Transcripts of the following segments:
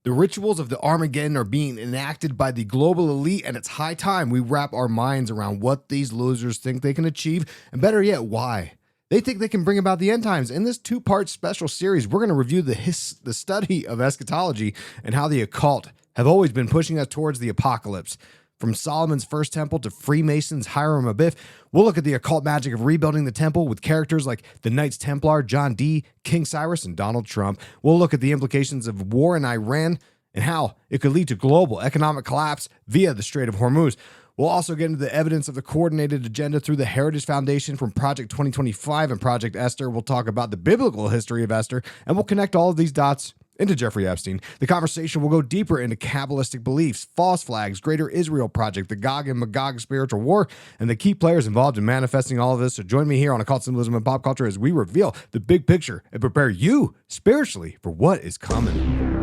The rituals of the Armageddon are being enacted by the global elite, and it's high time we wrap our minds around what these losers think they can achieve, and better yet, why. They think they can bring about the end times. In this two-part special series, we're going to review the study of eschatology and how the occult have always been pushing us towards the apocalypse. From Solomon's first temple to Freemasons, Hiram, Abiff, we'll look at the occult magic of rebuilding the temple with characters like the Knights Templar, John Dee, King Cyrus, and Donald Trump. We'll look at the implications of war in Iran and how it could lead to global economic collapse via the Strait of Hormuz. We'll also get into the evidence of the coordinated agenda through the Heritage Foundation from Project 2025 and Project Esther. We'll talk about the biblical history of Esther, and we'll connect all of these dots into Jeffrey Epstein. The conversation will go deeper into Kabbalistic beliefs, false flags, Greater Israel Project, the Gog and Magog spiritual war, and the key players involved in manifesting all of this. So join me here on Occult, Symbolism, and Pop Culture as we reveal the big picture and prepare you spiritually for what is coming.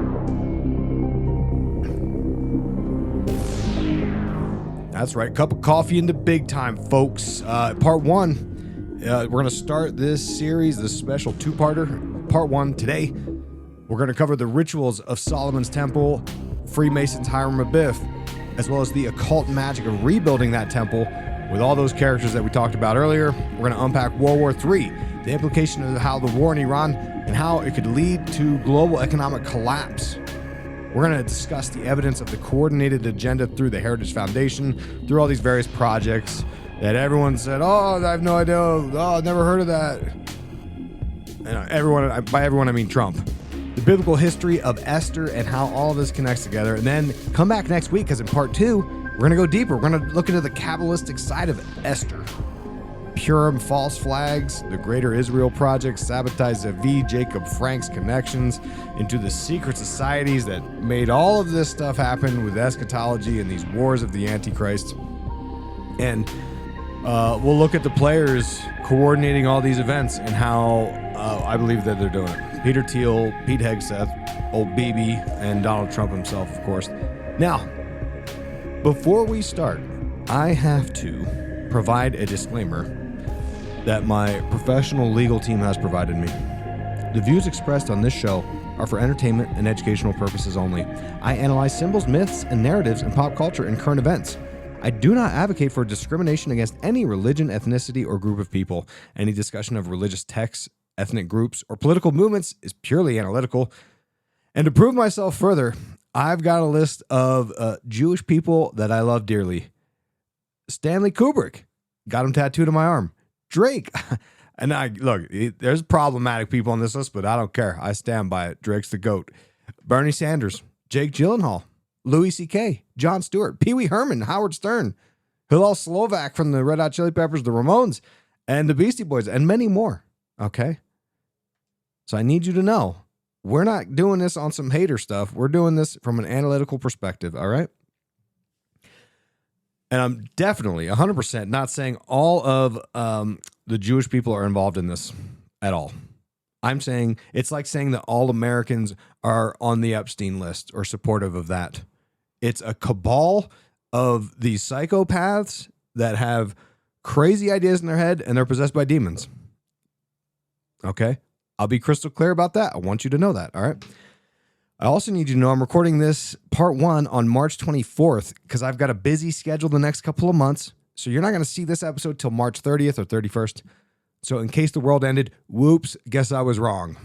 That's right, cup of coffee into big time, folks. Part one, we're going to start this series, this special two-parter. Part one today. We're going to cover the rituals of Solomon's temple, Freemasons, Hiram, Abiff, as well as the occult magic of rebuilding that temple with all those characters that we talked about earlier. We're going to unpack World War III, the implication of how the war in Iran and how it could lead to global economic collapse. We're going to discuss the evidence of the coordinated agenda through the Heritage Foundation, through all these various projects that everyone said, oh, I have no idea, oh, I've never heard of that. And everyone, by everyone I mean Trump. The biblical history of Esther and how all of this connects together. And then come back next week, because in part two, we're going to go deeper. We're going to look into the Kabbalistic side of Esther. Purim false flags, the Greater Israel Project, Sabbatai, Zevi, Jacob Frank's connections into the secret societies that made all of this stuff happen with eschatology and these wars of the Antichrist. And we'll look at the players coordinating all these events and how I believe that they're doing it. Peter Thiel, Pete Hegseth, old BB, and Donald Trump himself, of course. Now, before we start, I have to provide a disclaimer that my professional legal team has provided me. The views expressed on this show are for entertainment and educational purposes only. I analyze symbols, myths, and narratives in pop culture and current events. I do not advocate for discrimination against any religion, ethnicity, or group of people. Any discussion of religious texts, ethnic groups, or political movements is purely analytical. And to prove myself further, I've got a list of Jewish people that I love dearly. Stanley Kubrick, got him tattooed on my arm. Drake, and look, there's problematic people on this list, but I don't care. I stand by it. Drake's the GOAT. Bernie Sanders, Jake Gyllenhaal, Louis C.K., Jon Stewart, Pee Wee Herman, Howard Stern, Hillel Slovak from the Red Hot Chili Peppers, the Ramones, and the Beastie Boys, and many more. Okay? So I need you to know, we're not doing this on some hater stuff. We're doing this from an analytical perspective, all right? And I'm definitely 100% not saying all of the Jewish people are involved in this at all. I'm saying it's like saying that all Americans are on the Epstein list or supportive of that. It's a cabal of these psychopaths that have crazy ideas in their head and they're possessed by demons. Okay? I'll be crystal clear about that. I want you to know that, all right? I also need you to know I'm recording this part one on March 24th because I've got a busy schedule the next couple of months. So you're not going to see this episode till March 30th or 31st. So in case the world ended, whoops, guess I was wrong.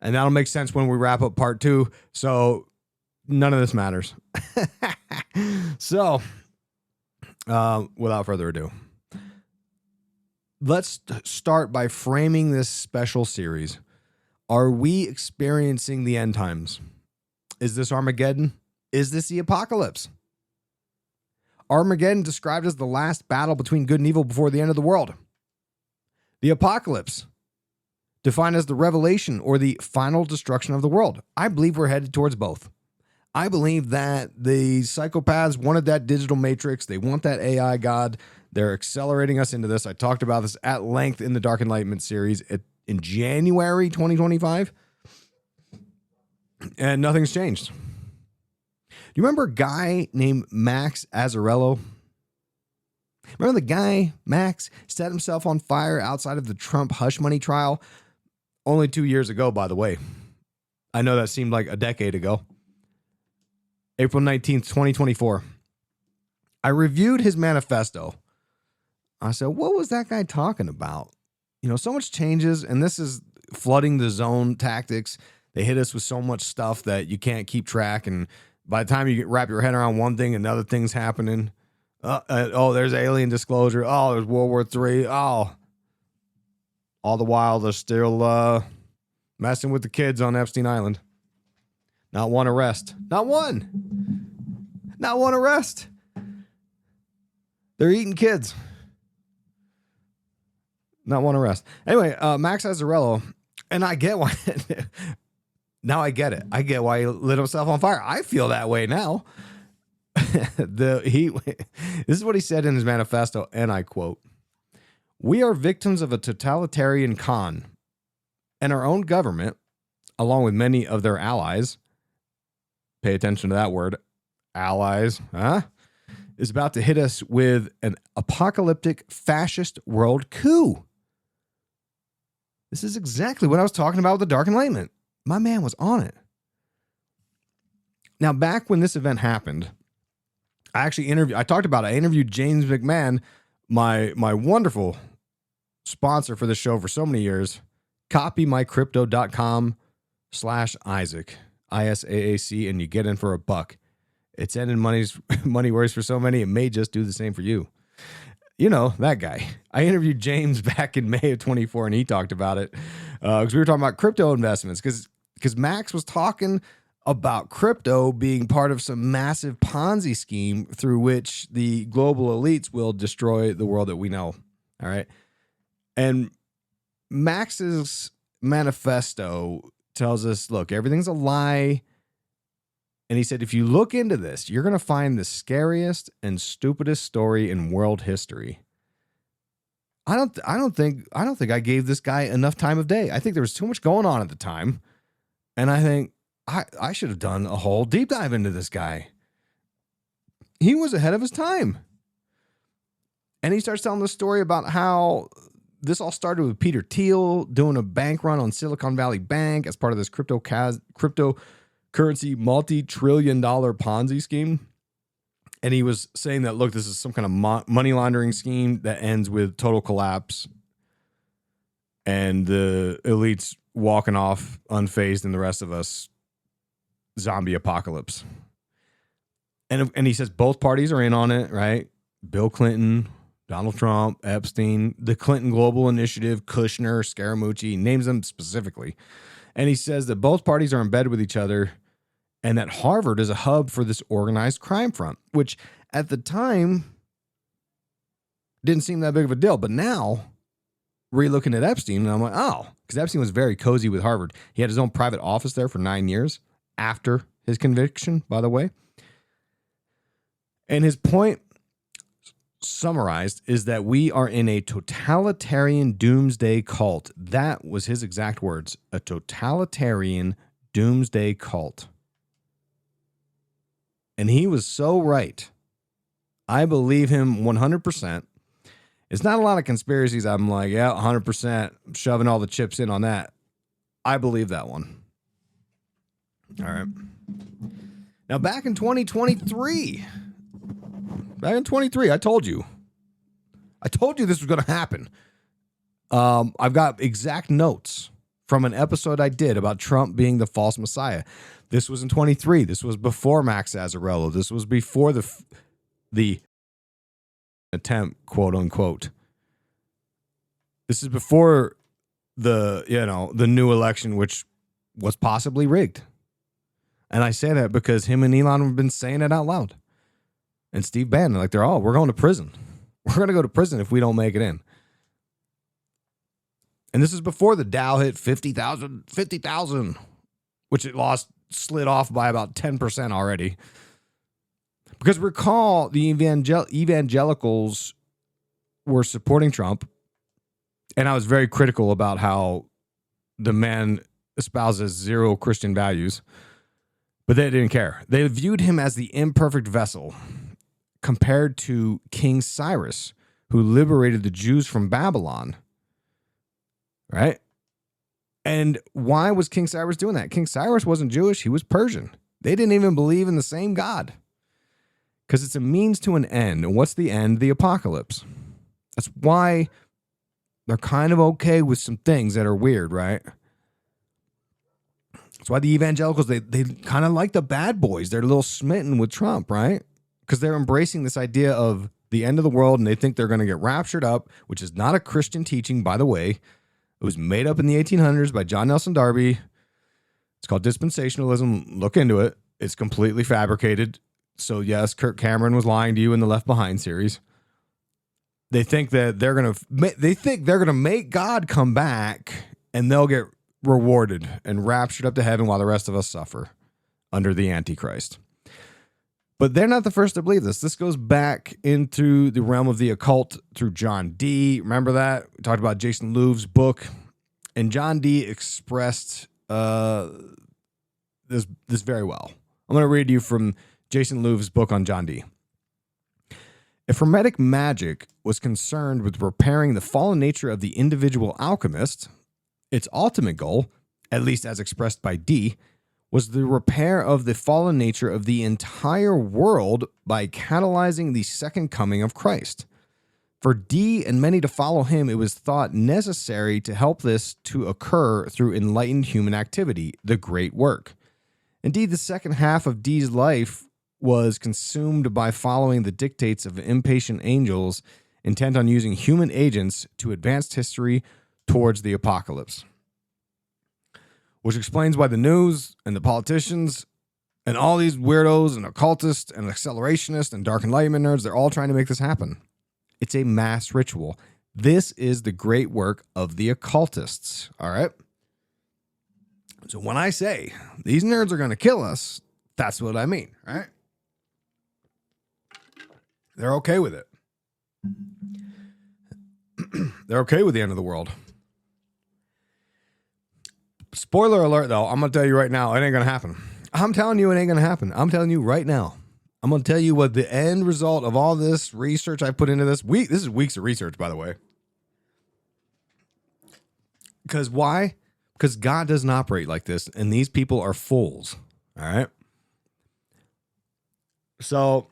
And that'll make sense when we wrap up part two. So none of this matters. So without further ado, let's start by framing this special series. Are we experiencing the end times? Is this Armageddon? Is this the apocalypse? Armageddon described as the last battle between good and evil before the end of the world. The apocalypse, defined as the revelation or the final destruction of the world. I believe we're headed towards both. I believe that the psychopaths wanted that digital matrix. They want that AI God. They're accelerating us into this. I talked about this at length in the Dark Enlightenment series in January 2025. And nothing's changed. Do you remember a guy named Max Azzarello? Remember the guy, Max, set himself on fire outside of the Trump hush money trial? Only 2 years ago, by the way. I know that seemed like a decade ago. April 19th, 2024. I reviewed his manifesto. I said, what was that guy talking about? You know, so much changes, and this is flooding the zone tactics. They hit us with so much stuff that you can't keep track, and by the time you wrap your head around one thing, another thing's happening. There's alien disclosure. Oh, there's World War III. Oh, all the while they're still messing with the kids on Epstein Island. Not one arrest. Not one. Not one arrest. They're eating kids. Not one arrest. Anyway, Max Azzarello, and I get why. Now I get it. I get why he lit himself on fire. I feel that way now. This is what he said in his manifesto, and I quote, "We are victims of a totalitarian con, and our own government, along with many of their allies," pay attention to that word, allies, is about to hit us with an apocalyptic fascist world coup. This is exactly what I was talking about with the Dark Enlightenment. My man was on it. Now, back when this event happened, I interviewed James McMahon, my wonderful sponsor for the show for so many years. Copymycrypto.com/Isaac, ISAAC, and you get in for $1. It's ended money works for so many, it may just do the same for you. You know, that guy. I interviewed James back in May of 24, and he talked about it because we were talking about crypto investments because Max was talking about crypto being part of some massive Ponzi scheme through which the global elites will destroy the world that we know. All right. And Max's manifesto tells us, look, everything's a lie. And he said, if you look into this, you're going to find the scariest and stupidest story in world history. I don't think I gave this guy enough time of day. I think there was too much going on at the time. And I think I should have done a whole deep dive into this guy. He was ahead of his time. And he starts telling the story about how this all started with Peter Thiel doing a bank run on Silicon Valley Bank as part of this cryptocurrency multi-trillion-dollar Ponzi scheme. And he was saying that, look, this is some kind of money laundering scheme that ends with total collapse and the elites walking off unfazed and the rest of us zombie apocalypse. And he says both parties are in on it, right? Bill Clinton, Donald Trump, Epstein, the Clinton Global Initiative, Kushner, Scaramucci, names them specifically. And he says that both parties are in bed with each other and that Harvard is a hub for this organized crime front, which at the time didn't seem that big of a deal. But now, re-looking at Epstein, and I'm like, oh, because Epstein was very cozy with Harvard. He had his own private office there for 9 years after his conviction, by the way. And his point, summarized, is that we are in a totalitarian doomsday cult. That was his exact words, a totalitarian doomsday cult. And he was so right. I believe him 100%. It's not a lot of conspiracies. I'm like, yeah, 100%. I'm shoving all the chips in on that. I believe that one. All right. Now, back in 2023, I told you this was going to happen. I've got exact notes from an episode I did about Trump being the false messiah. This was in 23. This was before Max Azzarello. This was before the attempt, quote unquote. This is before the new election, which was possibly rigged. And I say that because him and Elon have been saying it out loud. And Steve Bannon, like we're going to prison. We're going to go to prison if we don't make it in. And this is before the Dow hit 50,000, which it slid off by about 10% already. Because recall, the evangelicals were supporting Trump. And I was very critical about how the man espouses zero Christian values. But they didn't care. They viewed him as the imperfect vessel compared to King Cyrus, who liberated the Jews from Babylon. Right? And why was King Cyrus doing that? King Cyrus wasn't Jewish. He was Persian. They didn't even believe in the same God. Because it's a means to an end. And what's the end? The apocalypse. That's why they're kind of okay with some things that are weird, right? That's why the evangelicals, they kind of like the bad boys. They're a little smitten with Trump, right? Because they're embracing this idea of the end of the world, and they think they're going to get raptured up, which is not a Christian teaching, by the way. It was made up in the 1800s by John Nelson Darby. It's called dispensationalism. Look into it. It's completely fabricated. So yes, Kirk Cameron was lying to you in the Left Behind series. They think that they're going to make God come back and they'll get rewarded and raptured up to heaven while the rest of us suffer under the Antichrist. But they're not the first to believe this. This goes back into the realm of the occult through John Dee. Remember that? We talked about Jason Louve's book. And John Dee expressed this very well. I'm going to read you from Jason Louve's book on John Dee. If Hermetic magic was concerned with repairing the fallen nature of the individual alchemist, its ultimate goal, at least as expressed by Dee, was the repair of the fallen nature of the entire world by catalyzing the second coming of Christ. For Dee and many to follow him, it was thought necessary to help this to occur through enlightened human activity, the great work. Indeed, the second half of Dee's life was consumed by following the dictates of impatient angels intent on using human agents to advance history towards the apocalypse. Which explains why the news and the politicians and all these weirdos and occultists and accelerationists and dark enlightenment nerds, they're all trying to make this happen. It's a mass ritual. This is the great work of the occultists, all right? So when I say these nerds are going to kill us, that's what I mean, right? They're okay with it. They're okay with the end of the world. Spoiler alert, though, I'm going to tell you right now, it ain't going to happen. I'm telling you it ain't going to happen. I'm telling you right now. I'm going to tell you what the end result of all this research I put into this is weeks of research, by the way. Because why? Because God doesn't operate like this, and these people are fools. All right? So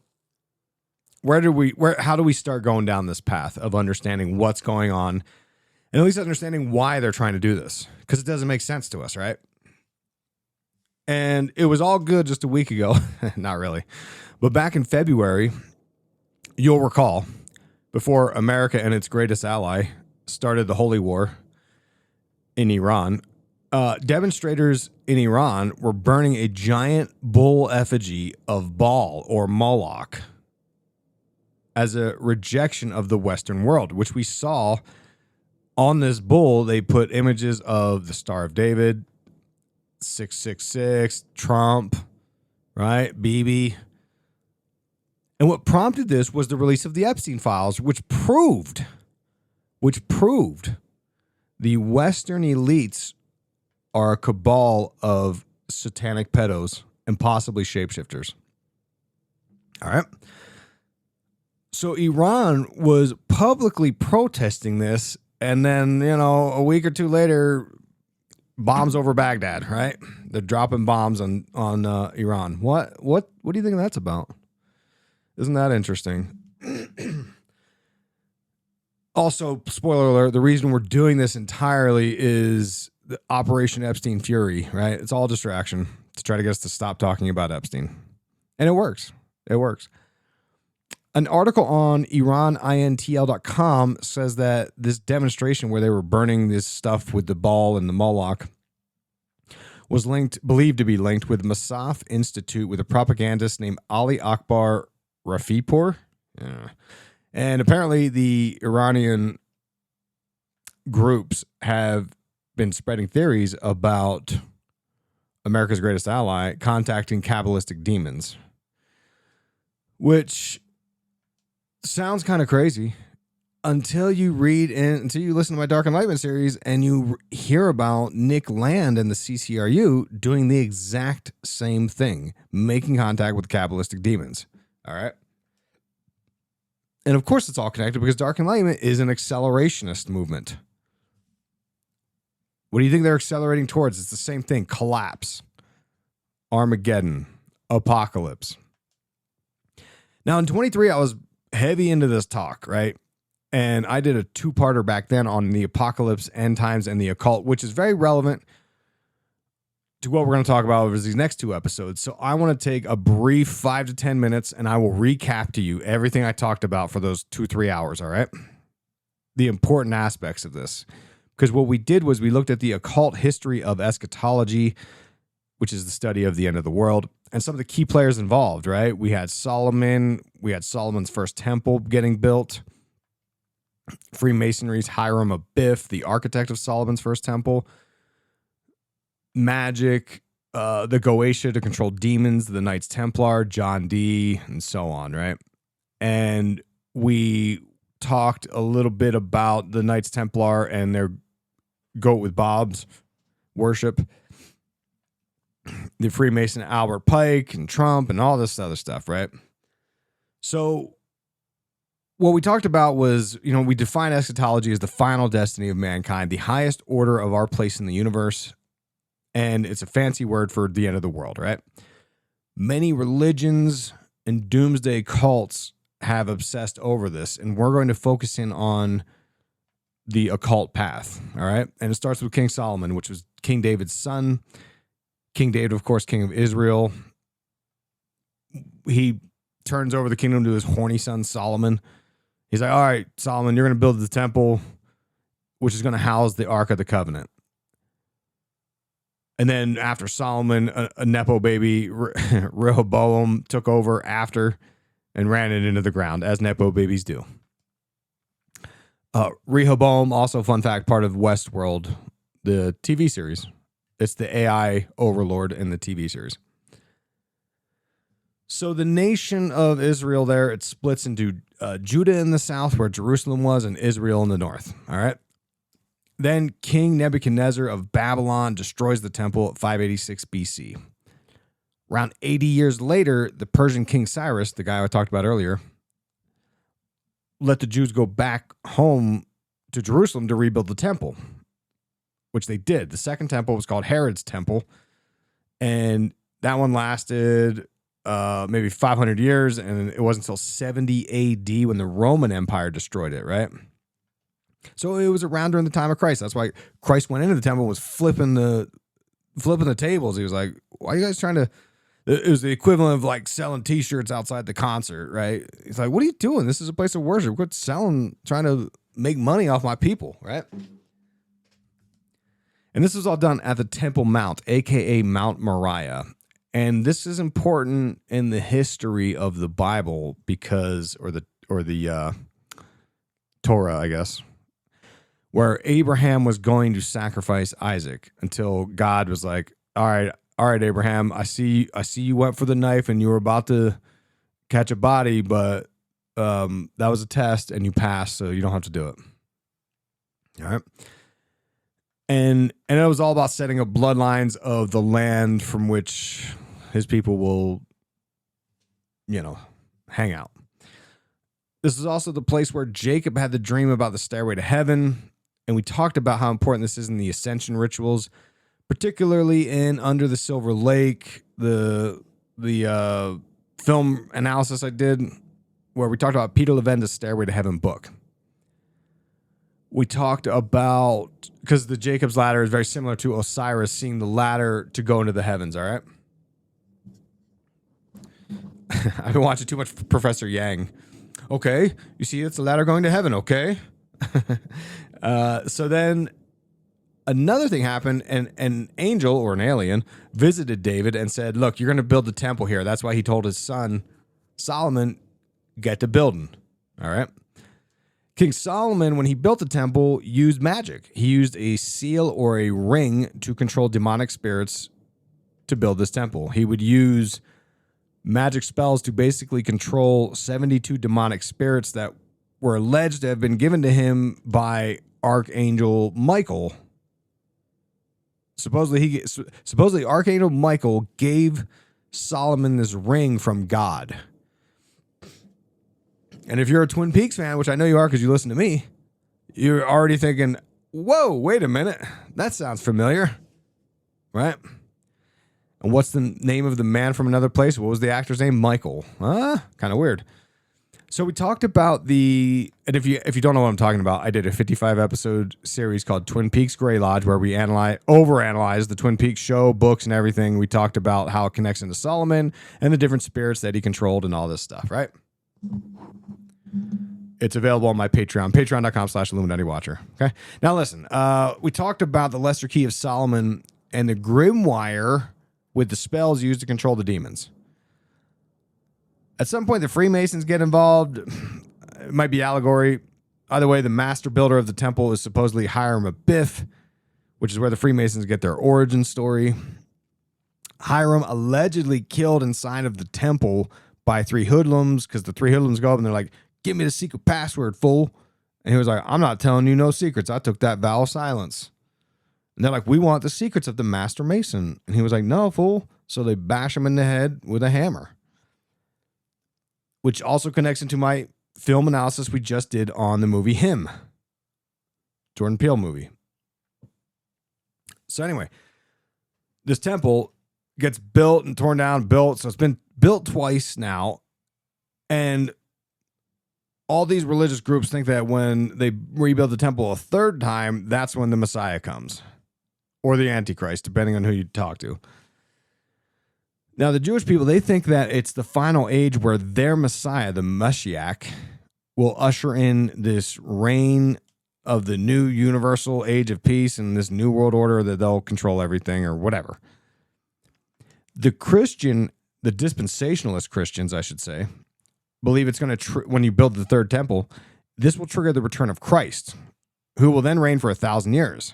how do we start going down this path of understanding what's going on and at least understanding why they're trying to do this? Because it doesn't make sense to us, right? And it was all good just a week ago. Not really. But back in February, you'll recall, before America and its greatest ally started the holy war in Iran, demonstrators in Iran were burning a giant bull effigy of Baal or Moloch as a rejection of the Western world, which we saw on this bull. They put images of the Star of David, 666, Trump, right? Bibi. And what prompted this was the release of the Epstein files, which proved the Western elites are a cabal of satanic pedos and possibly shapeshifters. All right. So Iran was publicly protesting this, and then, a week or two later, bombs over Baghdad, right? They're dropping bombs on Iran. What do you think that's about? Isn't that interesting? Also, spoiler alert, the reason we're doing this entirely is the Operation Epstein Fury, right? It's all distraction to try to get us to stop talking about Epstein. And it works. It works. An article on IranINTL.com says that this demonstration where they were burning this stuff with the Baal and the Moloch was believed to be linked with Masaf Institute with a propagandist named Ali Akbar Rafipour. Yeah. And apparently the Iranian groups have been spreading theories about America's greatest ally contacting Kabbalistic demons, which sounds kind of crazy until you listen to my Dark Enlightenment series and you hear about Nick Land and the CCRU doing the exact same thing, making contact with Kabbalistic demons. All right. And of course it's all connected because Dark Enlightenment is an accelerationist movement. What do you think they're accelerating towards? It's the same thing. Collapse. Armageddon. apocalypse. Now in 23, I was heavy into this talk, right? And I did a two-parter back then on the apocalypse, end times, and the occult, which is very relevant to what we're going to talk about over these next two episodes. So I want to take a brief 5 to 10 minutes, and I will recap to you everything I talked about for those 2-3 hours, all right? The important aspects of this. Because what we did was we looked at the occult history of eschatology, which is the study of the end of the world, and some of the key players involved, right? We had Solomon. We had Solomon's first temple getting built. Freemasonry's Hiram Abiff, the architect of Solomon's first temple. Magic, the Goetia to control demons, the Knights Templar, John Dee, and so on, right? And we talked a little bit about the Knights Templar and their goat with bobs worship, the Freemason Albert Pike and Trump and all this other stuff, right? So what we talked about was, we define eschatology as the final destiny of mankind, the highest order of our place in the universe, and it's a fancy word for the end of the world, right? Many religions and doomsday cults have obsessed over this, and we're going to focus in on the occult path, all right? And it starts with King Solomon, which was King David's son. King David, of course, king of Israel. He turns over the kingdom to his horny son, Solomon. He's like, all right, Solomon, you're going to build the temple, which is going to house the Ark of the Covenant. And then after Solomon, a Nepo baby, Rehoboam, took over after and ran it into the ground, as Nepo babies do. Rehoboam, also fun fact, part of Westworld, the TV series. It's the AI overlord in the TV series. So the nation of Israel there, it splits into Judah in the south, where Jerusalem was, and Israel in the north. All right. Then King Nebuchadnezzar of Babylon destroys the temple at 586 BC. Around 80 years later, the Persian King Cyrus, the guy I talked about earlier, let the Jews go back home to Jerusalem to rebuild the temple, which they did. The second temple was called Herod's Temple, and that one lasted maybe 500 years, and it wasn't until 70 AD when the Roman Empire destroyed it, right? So it was around during the time of Christ. That's why Christ went into the temple and was flipping the tables. He was like, why are you guys trying to... It was the equivalent of like selling T-shirts outside the concert, right? He's like, what are you doing? This is a place of worship. Quit selling, trying to make money off my people, right? And this was all done at the Temple Mount, a.k.a. Mount Moriah. And this is important in the history of the Bible because, or the Torah, I guess, where Abraham was going to sacrifice Isaac until God was like, all right, Abraham, I see you went for the knife and you were about to catch a body, but that was a test and you passed, so you don't have to do it. All right. And it was all about setting up bloodlines of the land from which his people will, hang out. This is also the place where Jacob had the dream about the stairway to heaven. And we talked about how important this is in the ascension rituals, particularly in Under the Silver Lake, the film analysis I did, where we talked about Peter Levenda's Stairway to Heaven book. We talked about, because the Jacob's ladder is very similar to Osiris seeing the ladder to go into the heavens, all right? I've been watching too much Professor Yang. Okay, you see it's a ladder going to heaven, okay? So then another thing happened, and an angel or an alien visited David and said, look, you're going to build the temple here. That's why he told his son, Solomon, get to building, all right? King Solomon, when he built the temple, used magic. He used a seal or a ring to control demonic spirits to build this temple. He would use magic spells to basically control 72 demonic spirits that were alleged to have been given to him by Archangel Michael. Supposedly Archangel Michael gave Solomon this ring from God. And if you're a Twin Peaks fan, which I know you are because you listen to me, you're already thinking, whoa, wait a minute. That sounds familiar, right? And what's the name of the man from another place? What was the actor's name? Michael. Kind of weird. So we talked about and if you don't know what I'm talking about, I did a 55 episode series called Twin Peaks Grey Lodge, where we overanalyze the Twin Peaks show, books, and everything. We talked about how it connects into Solomon and the different spirits that he controlled and all this stuff, right? It's available on my Patreon, patreon.com/IlluminatiWatcher. Okay. Now listen, we talked about the Lesser Key of Solomon and the Grimoire with the spells used to control the demons. At some point, the Freemasons get involved. It might be allegory. Either way, the master builder of the temple is supposedly Hiram Abiff, which is where the Freemasons get their origin story. Hiram allegedly killed inside of the temple by 3 hoodlums, because the 3 hoodlums go up and they're like, "Give me the secret password, fool." And he was like, "I'm not telling you no secrets. I took that vow of silence." And they're like, "We want the secrets of the master mason." And he was like, "No, fool." So they bash him in the head with a hammer. Which also connects into my film analysis we just did on the movie Him. Jordan Peele movie. So anyway, this temple gets built and torn down, built. So it's been built twice now. And all these religious groups think that when they rebuild the temple a third time, that's when the Messiah comes. Or the Antichrist, depending on who you talk to. Now, the Jewish people, they think that it's the final age where their Messiah, the Mashiach, will usher in this reign of the new universal age of peace and this new world order that they'll control everything or whatever. The dispensationalist Christians, I should say, believe it's going to, when you build the third temple, this will trigger the return of Christ, who will then reign for 1,000 years.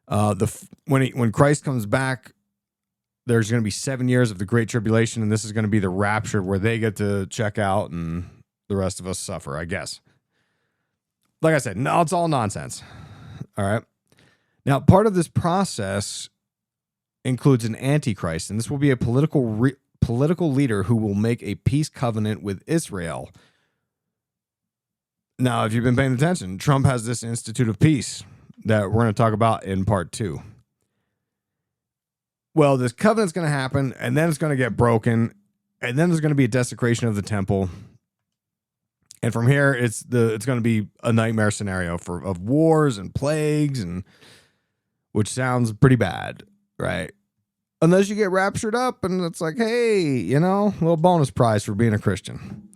When Christ comes back, there's going to be 7 years of the Great Tribulation, and this is going to be the rapture where they get to check out and the rest of us suffer, I guess. Like I said, no, it's all nonsense. All right. Now, part of this process includes an Antichrist, and this will be a political leader who will make a peace covenant with Israel. Now, if you've been paying attention, Trump has this Institute of Peace that we're going to talk about in part 2. Well, this covenant's going to happen, and then it's going to get broken, and then there's going to be a desecration of the temple. And from here, it's going to be a nightmare scenario of wars and plagues, and which sounds pretty bad, right? Unless you get raptured up, and it's like, hey, a little bonus prize for being a Christian.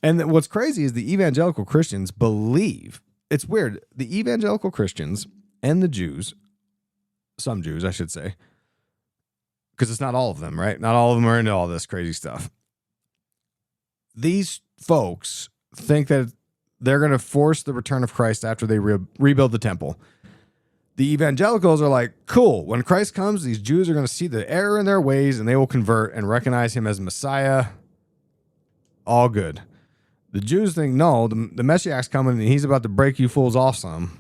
And what's crazy is the evangelical Christians believe, it's weird, the evangelical Christians and the Jews, some Jews, I should say, because it's not all of them, right? Not all of them are into all this crazy stuff. These folks think that they're going to force the return of Christ after they rebuild the temple. The evangelicals are like, cool, when Christ comes, these Jews are going to see the error in their ways and they will convert and recognize him as Messiah. All good. The Jews think, no, the Messiah's coming and he's about to break you fools off some.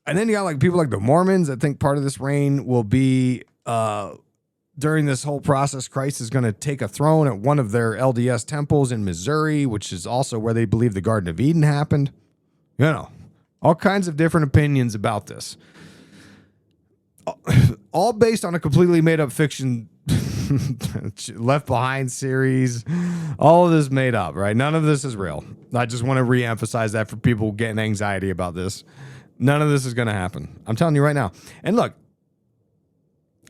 And then you got like people like the Mormons that think part of this reign will be during this whole process, Christ is going to take a throne at one of their LDS temples in Missouri, which is also where they believe the Garden of Eden happened. All kinds of different opinions about this. All based on a completely made up fiction Left Behind series. All of this made up, right? None of this is real. I just want to reemphasize that for people getting anxiety about this. None of this is going to happen. I'm telling you right now. And look,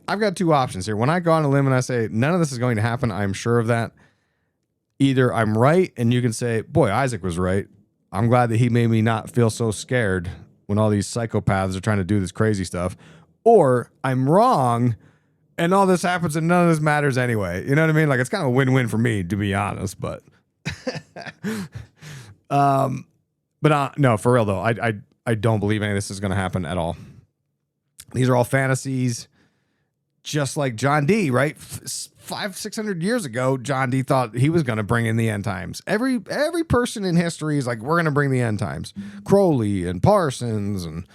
I've got 2 options here. When I go on a limb and I say none of this is going to happen, I'm sure of that. Either I'm right and you can say, boy, Isaac was right. I'm glad that he made me not feel so scared when all these psychopaths are trying to do this crazy stuff. Or I'm wrong and all this happens and none of this matters anyway. You know what I mean? Like, it's kind of a win-win for me, to be honest. But no, for real though, I don't believe any of this is going to happen at all. These are all fantasies. Just like John Dee, right? 500-600 years ago, John Dee thought he was going to bring in the end times. Every person in history is like, we're going to bring the end times. Crowley and Parsons and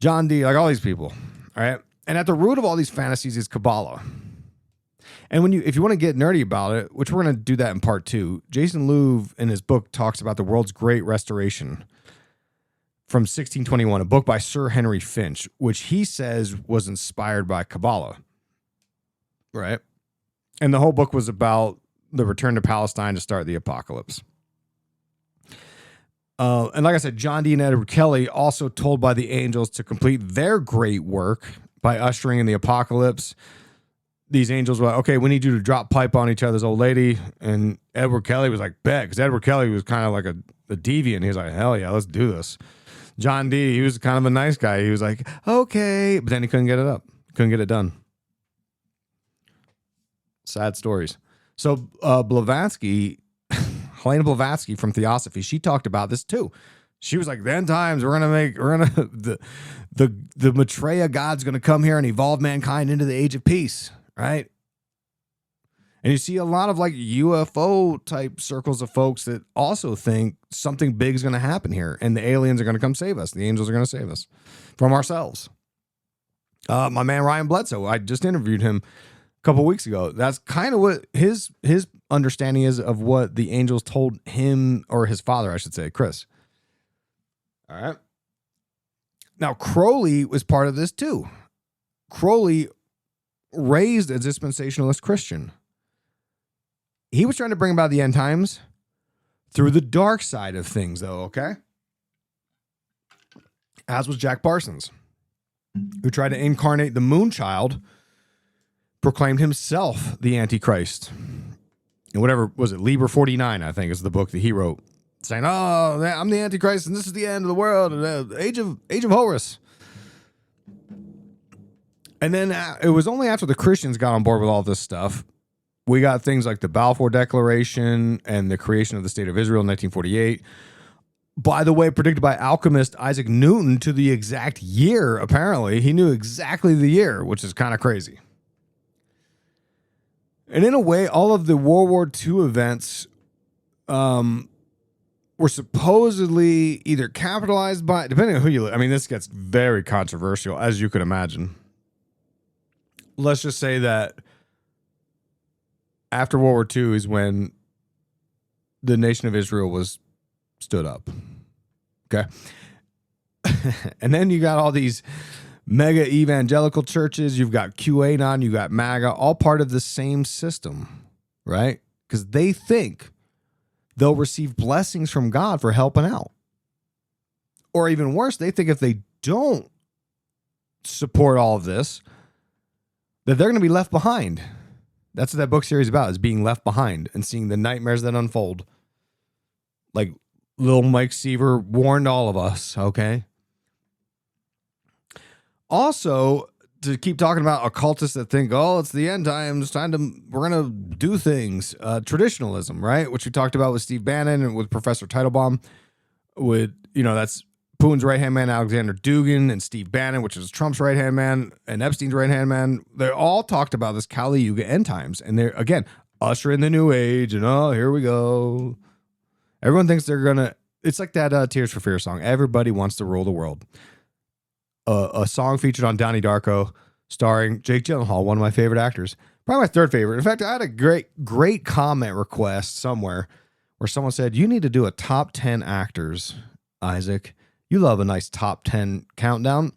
John Dee, like all these people. All right. And at the root of all these fantasies is Kabbalah. And if you want to get nerdy about it, which we're going to do that in part 2, Jason Louv in his book talks about the world's great restoration. from 1621, a book by Sir Henry Finch, which he says was inspired by Kabbalah. Right? And the whole book was about the return to Palestine to start the apocalypse. And like I said, John D. and Edward Kelly, also told by the angels to complete their great work by ushering in the apocalypse. These angels were like, okay, we need you to drop pipe on each other's old lady. And Edward Kelly was like, bet, because Edward Kelly was kind of like a deviant. He was like, hell yeah, let's do this. John D., he was kind of a nice guy. He was like, okay, but then he couldn't get it up. Couldn't get it done. Sad stories. So Blavatsky, Helena Blavatsky from Theosophy, she talked about this too. She was like, the end times, the Maitreya God's going to come here and evolve mankind into the age of peace, right? And you see a lot of like UFO type circles of folks that also think something big is going to happen here and the aliens are going to come save us. The angels are going to save us from ourselves. My man, Ryan Bledsoe, I just interviewed him a couple weeks ago. That's kind of what his understanding is of what the angels told him, or his father, I should say, Chris. All right. Now, Crowley was part of this too. Crowley raised a dispensationalist Christian. He was trying to bring about the end times through the dark side of things, though, okay? As was Jack Parsons, who tried to incarnate the moon child, proclaimed himself the Antichrist. And whatever, was it Liber 49, I think, is the book that he wrote, saying, oh, I'm the Antichrist, and this is the end of the world, the age of Horus. And then it was only after the Christians got on board with all this stuff, we got things like the Balfour Declaration and the creation of the State of Israel in 1948. By the way, predicted by alchemist Isaac Newton to the exact year, apparently. He knew exactly the year, which is kind of crazy. And in a way, all of the World War II events were supposedly either capitalized by, depending on who you look. I mean, this gets very controversial, as you could imagine. Let's just say that after World War II is when the nation of Israel was stood up. Okay. And then you got all these mega evangelical churches. You've got QAnon, you got MAGA, all part of the same system, right? Because they think they'll receive blessings from God for helping out. Or even worse, they think if they don't support all of this, that they're going to be left behind. That's what that book series is about, is being left behind and seeing the nightmares that unfold. Like little Mike Seaver warned all of us, okay? Also, to keep talking about occultists that think, oh, it's the end times, we're going to do things. Traditionalism, right? Which we talked about with Steve Bannon and with Professor Teitelbaum. That's Putin's right-hand man, Alexander Dugin, and Steve Bannon, which is Trump's right-hand man, and Epstein's right-hand man. They all talked about this Kali Yuga end times. And they're, again, usher in the new age, and oh, here we go. Everyone thinks they're going to, it's like that Tears for Fears song. Everybody wants to rule the world. A song featured on Donnie Darko, starring Jake Gyllenhaal, one of my favorite actors. Probably my third favorite. In fact, I had a great comment request somewhere where someone said, you need to do a top 10 actors, Isaac. You love a nice top 10 countdown.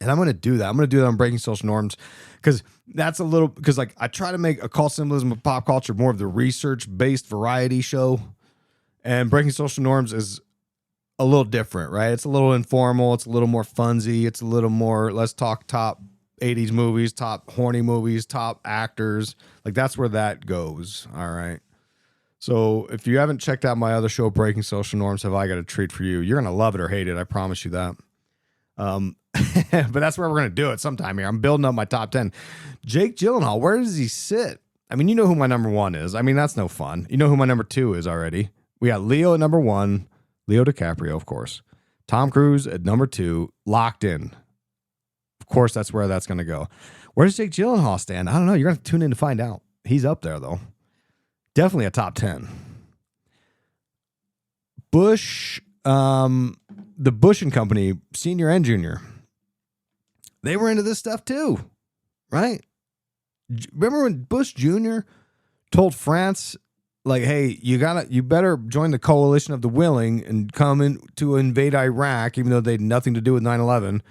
And I'm going to do that. I'm going to do that on Breaking Social Norms because I try to make occult symbolism of pop culture more of the research-based variety show. And Breaking Social Norms is a little different, right? It's a little informal. It's a little more funsy. It's a little more, let's talk top 80s movies, top horny movies, top actors. Like that's where that goes. All right. So if you haven't checked out my other show, Breaking Social Norms, Have I Got a Treat for You? You're going to love it or hate it. I promise you that. But that's where we're going to do it sometime here. I'm building up my top 10. Jake Gyllenhaal, where does he sit? I mean, you know who my number one is. I mean, that's no fun. You know who my number two is already. We got Leo at number one. Leo DiCaprio, of course. Tom Cruise at number two. Locked in. Of course, that's where that's going to go. Where does Jake Gyllenhaal stand? I don't know. You're going to have to tune in to find out. He's up there, though. Definitely a top 10. Bush, the Bush and Company, senior and junior, they were into this stuff too, right? Remember when Bush Jr. told France like, hey, you better join the coalition of the willing and come in to invade Iraq, even though they had nothing to do with 9/11.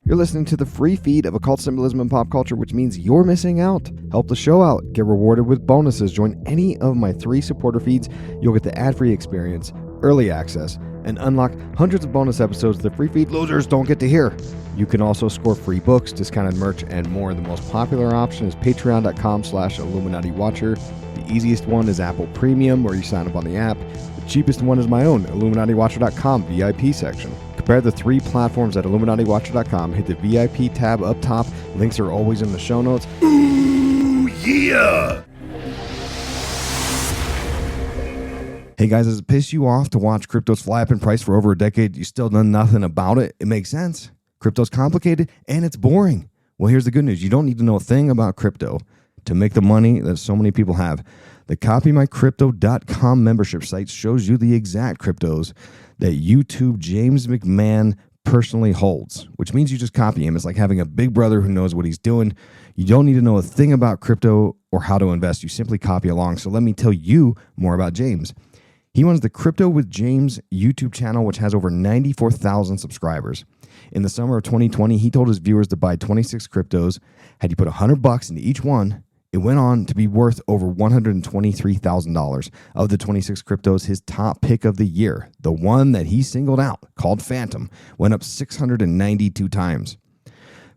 You're listening to the free feed of Occult Symbolism and Pop Culture, which means you're missing out. Help the show out. Get rewarded with bonuses. Join any of my 3 supporter feeds. You'll get the ad-free experience, early access, and unlock hundreds of bonus episodes the free feed losers don't get to hear. You can also score free books, discounted merch, and more. The most popular option is patreon.com/IlluminatiWatcher. The easiest one is Apple Premium, where you sign up on the app. The cheapest one is my own, IlluminatiWatcher.com VIP section. Compare the 3 platforms at IlluminatiWatcher.com. Hit the VIP tab up top. Links are always in the show notes. Ooh, yeah! Hey guys, does it piss you off to watch cryptos fly up in price for over a decade? You still done nothing about it? It makes sense. Crypto's complicated and it's boring. Well, here's the good news. You don't need to know a thing about crypto to make the money that so many people have. The copymycrypto.com membership site shows you the exact cryptos that YouTube James McMahon personally holds, which means you just copy him. It's like having a big brother who knows what he's doing. You don't need to know a thing about crypto or how to invest. You simply copy along. So let me tell you more about James. He runs the Crypto with James YouTube channel, which has over 94,000 subscribers. In the summer of 2020, he told his viewers to buy 26 cryptos. Had you put $100 into each one, it went on to be worth over $123,000. Of the 26 cryptos, his top pick of the year, the one that he singled out, called Phantom, went up 692 times.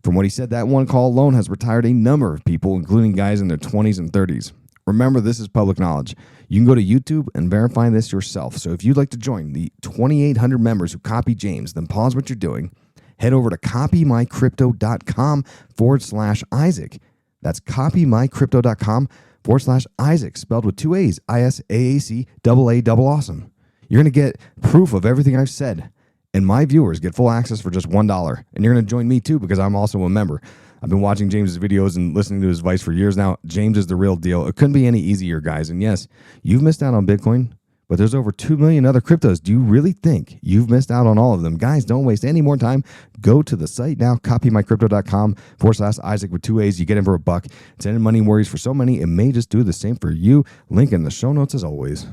From what he said, that one call alone has retired a number of people, including guys in their 20s and 30s. Remember, this is public knowledge. You can go to YouTube and verify this yourself. So if you'd like to join the 2,800 members who copy James, then pause what you're doing. Head over to copymycrypto.com/Isaac. That's copymycrypto.com/Isaac, spelled with 2 A's, ISAAC, double awesome. You're going to get proof of everything I've said. And my viewers get full access for just $1. And you're going to join me too because I'm also a member. I've been watching James's videos and listening to his advice for years now. James is the real deal. It couldn't be any easier, guys. And yes, you've missed out on Bitcoin, but there's over 2 million other cryptos. Do you really think you've missed out on all of them? Guys, don't waste any more time. Go to the site now, copymycrypto.com/Isaac with 2 A's. You get in for $1. It's ending money worries for so many. It may just do the same for you. Link in the show notes as always.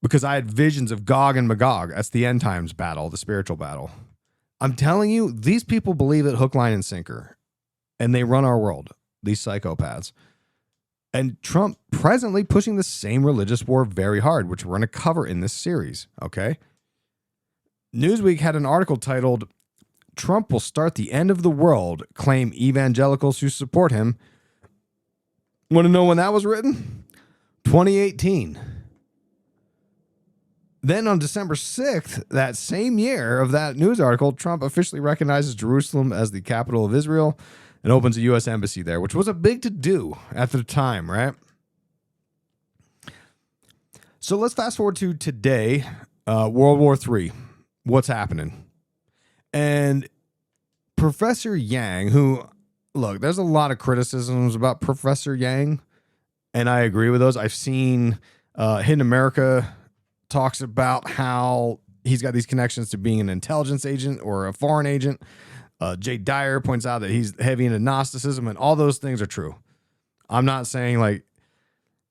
Because I had visions of Gog and Magog. That's the end times battle, the spiritual battle. I'm telling you, these people believe it hook, line, and sinker. And they run our world, these psychopaths. And Trump presently pushing the same religious war very hard, which we're going to cover in this series, okay? Newsweek had an article titled, "Trump will start the end of the world, claim evangelicals who support him." Want to know when that was written? 2018. Then on December 6th, that same year of that news article, Trump officially recognizes Jerusalem as the capital of Israel and opens a U.S. embassy there, which was a big to-do at the time, right? So let's fast forward to today, World War III. What's happening? And Professor Yang, who, look, there's a lot of criticisms about Professor Yang, and I agree with those. I've seen Hidden America talks about how he's got these connections to being an intelligence agent or a foreign agent. Jay Dyer points out that he's heavy into Gnosticism, and all those things are true. I'm not saying like,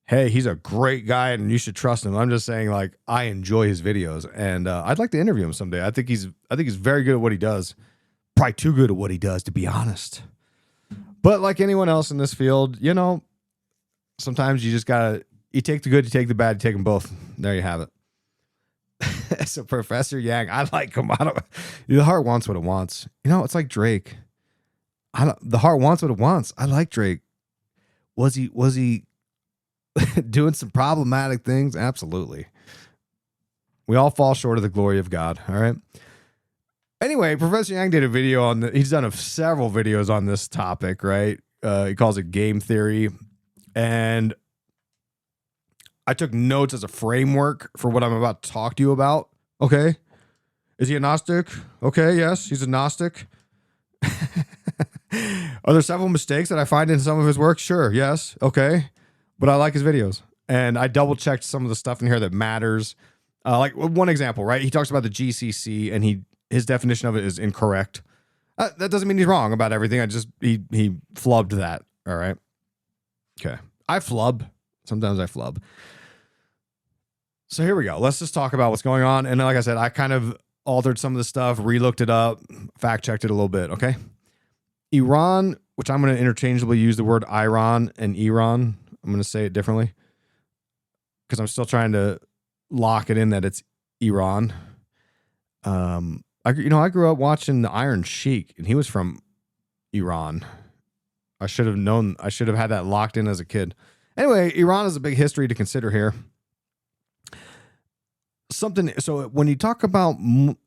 hey, he's a great guy and you should trust him. I'm just saying like, I enjoy his videos and I'd like to interview him someday. I think he's very good at what he does. Probably too good at what he does, to be honest. But like anyone else in this field, you know, sometimes you just gotta, you take the good, you take the bad, you take them both. There you have it. So Professor Yang, I like him. The heart wants what it wants. You know, it's like Drake. The heart wants what it wants. I like Drake. Was he doing some problematic things? Absolutely. We all fall short of the glory of God. All right. Anyway, Professor Yang did a video on he's done several videos on this topic, right? He calls it game theory. And I took notes as a framework for what I'm about to talk to you about. Okay. Is he a Gnostic? Okay, yes, he's a Gnostic. Are there several mistakes that I find in some of his work? Sure, yes, okay. But I like his videos. And I double checked some of the stuff in here that matters. Like one example, right? He talks about the GCC and his definition of it is incorrect. That doesn't mean he's wrong about everything. He flubbed that. All right. Okay. I flub. Sometimes I flub. So here we go. Let's just talk about what's going on. And like I said, I kind of altered some of the stuff, re-looked it up, fact-checked it a little bit, okay? Iran, which I'm going to interchangeably use the word Iran and Iran. I'm going to say it differently because I'm still trying to lock it in that it's Iran. I grew up watching the Iron Sheik, and he was from Iran. I should have known. I should have had that locked in as a kid. Anyway, Iran is a big history to consider here. So when you talk about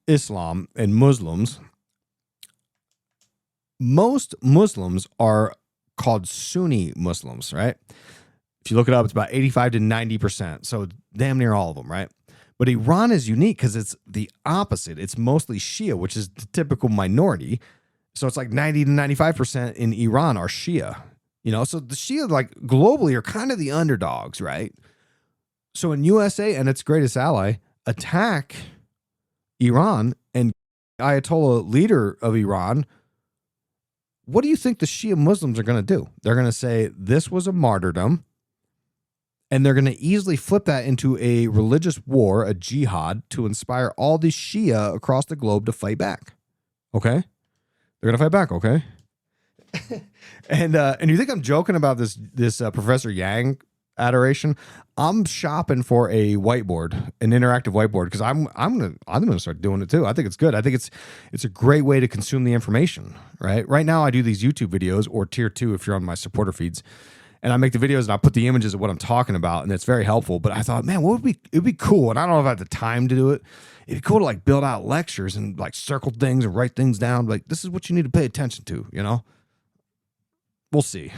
Islam and Muslims, most Muslims are called Sunni Muslims, right? If you look it up, it's about 85 to 90%. So damn near all of them, right? But Iran is unique because it's the opposite. It's mostly Shia, which is the typical minority. So it's like 90 to 95% in Iran are Shia. So the Shia, like globally, are kind of the underdogs, right? So in USA and its greatest ally attack Iran and Ayatollah leader of Iran, what do you think the Shia Muslims are going to do? They're going to say this was a martyrdom, and they're going to easily flip that into a religious war, a jihad, to inspire all the Shia across the globe to fight back. Okay? They're going to fight back, okay? And you think I'm joking about this Professor Yang adoration? I'm shopping for a whiteboard, an interactive whiteboard, because I'm gonna start doing it too. I think it's good. I think it's a great way to consume the information. Right now, I do these YouTube videos, or tier 2 if you're on my supporter feeds, and I make the videos and I put the images of what I'm talking about, and it's very helpful. But I thought, man, it'd be cool, and I don't know if I have the time to do it. It'd be cool to like build out lectures and like circle things and write things down. Like, this is what you need to pay attention to. We'll see.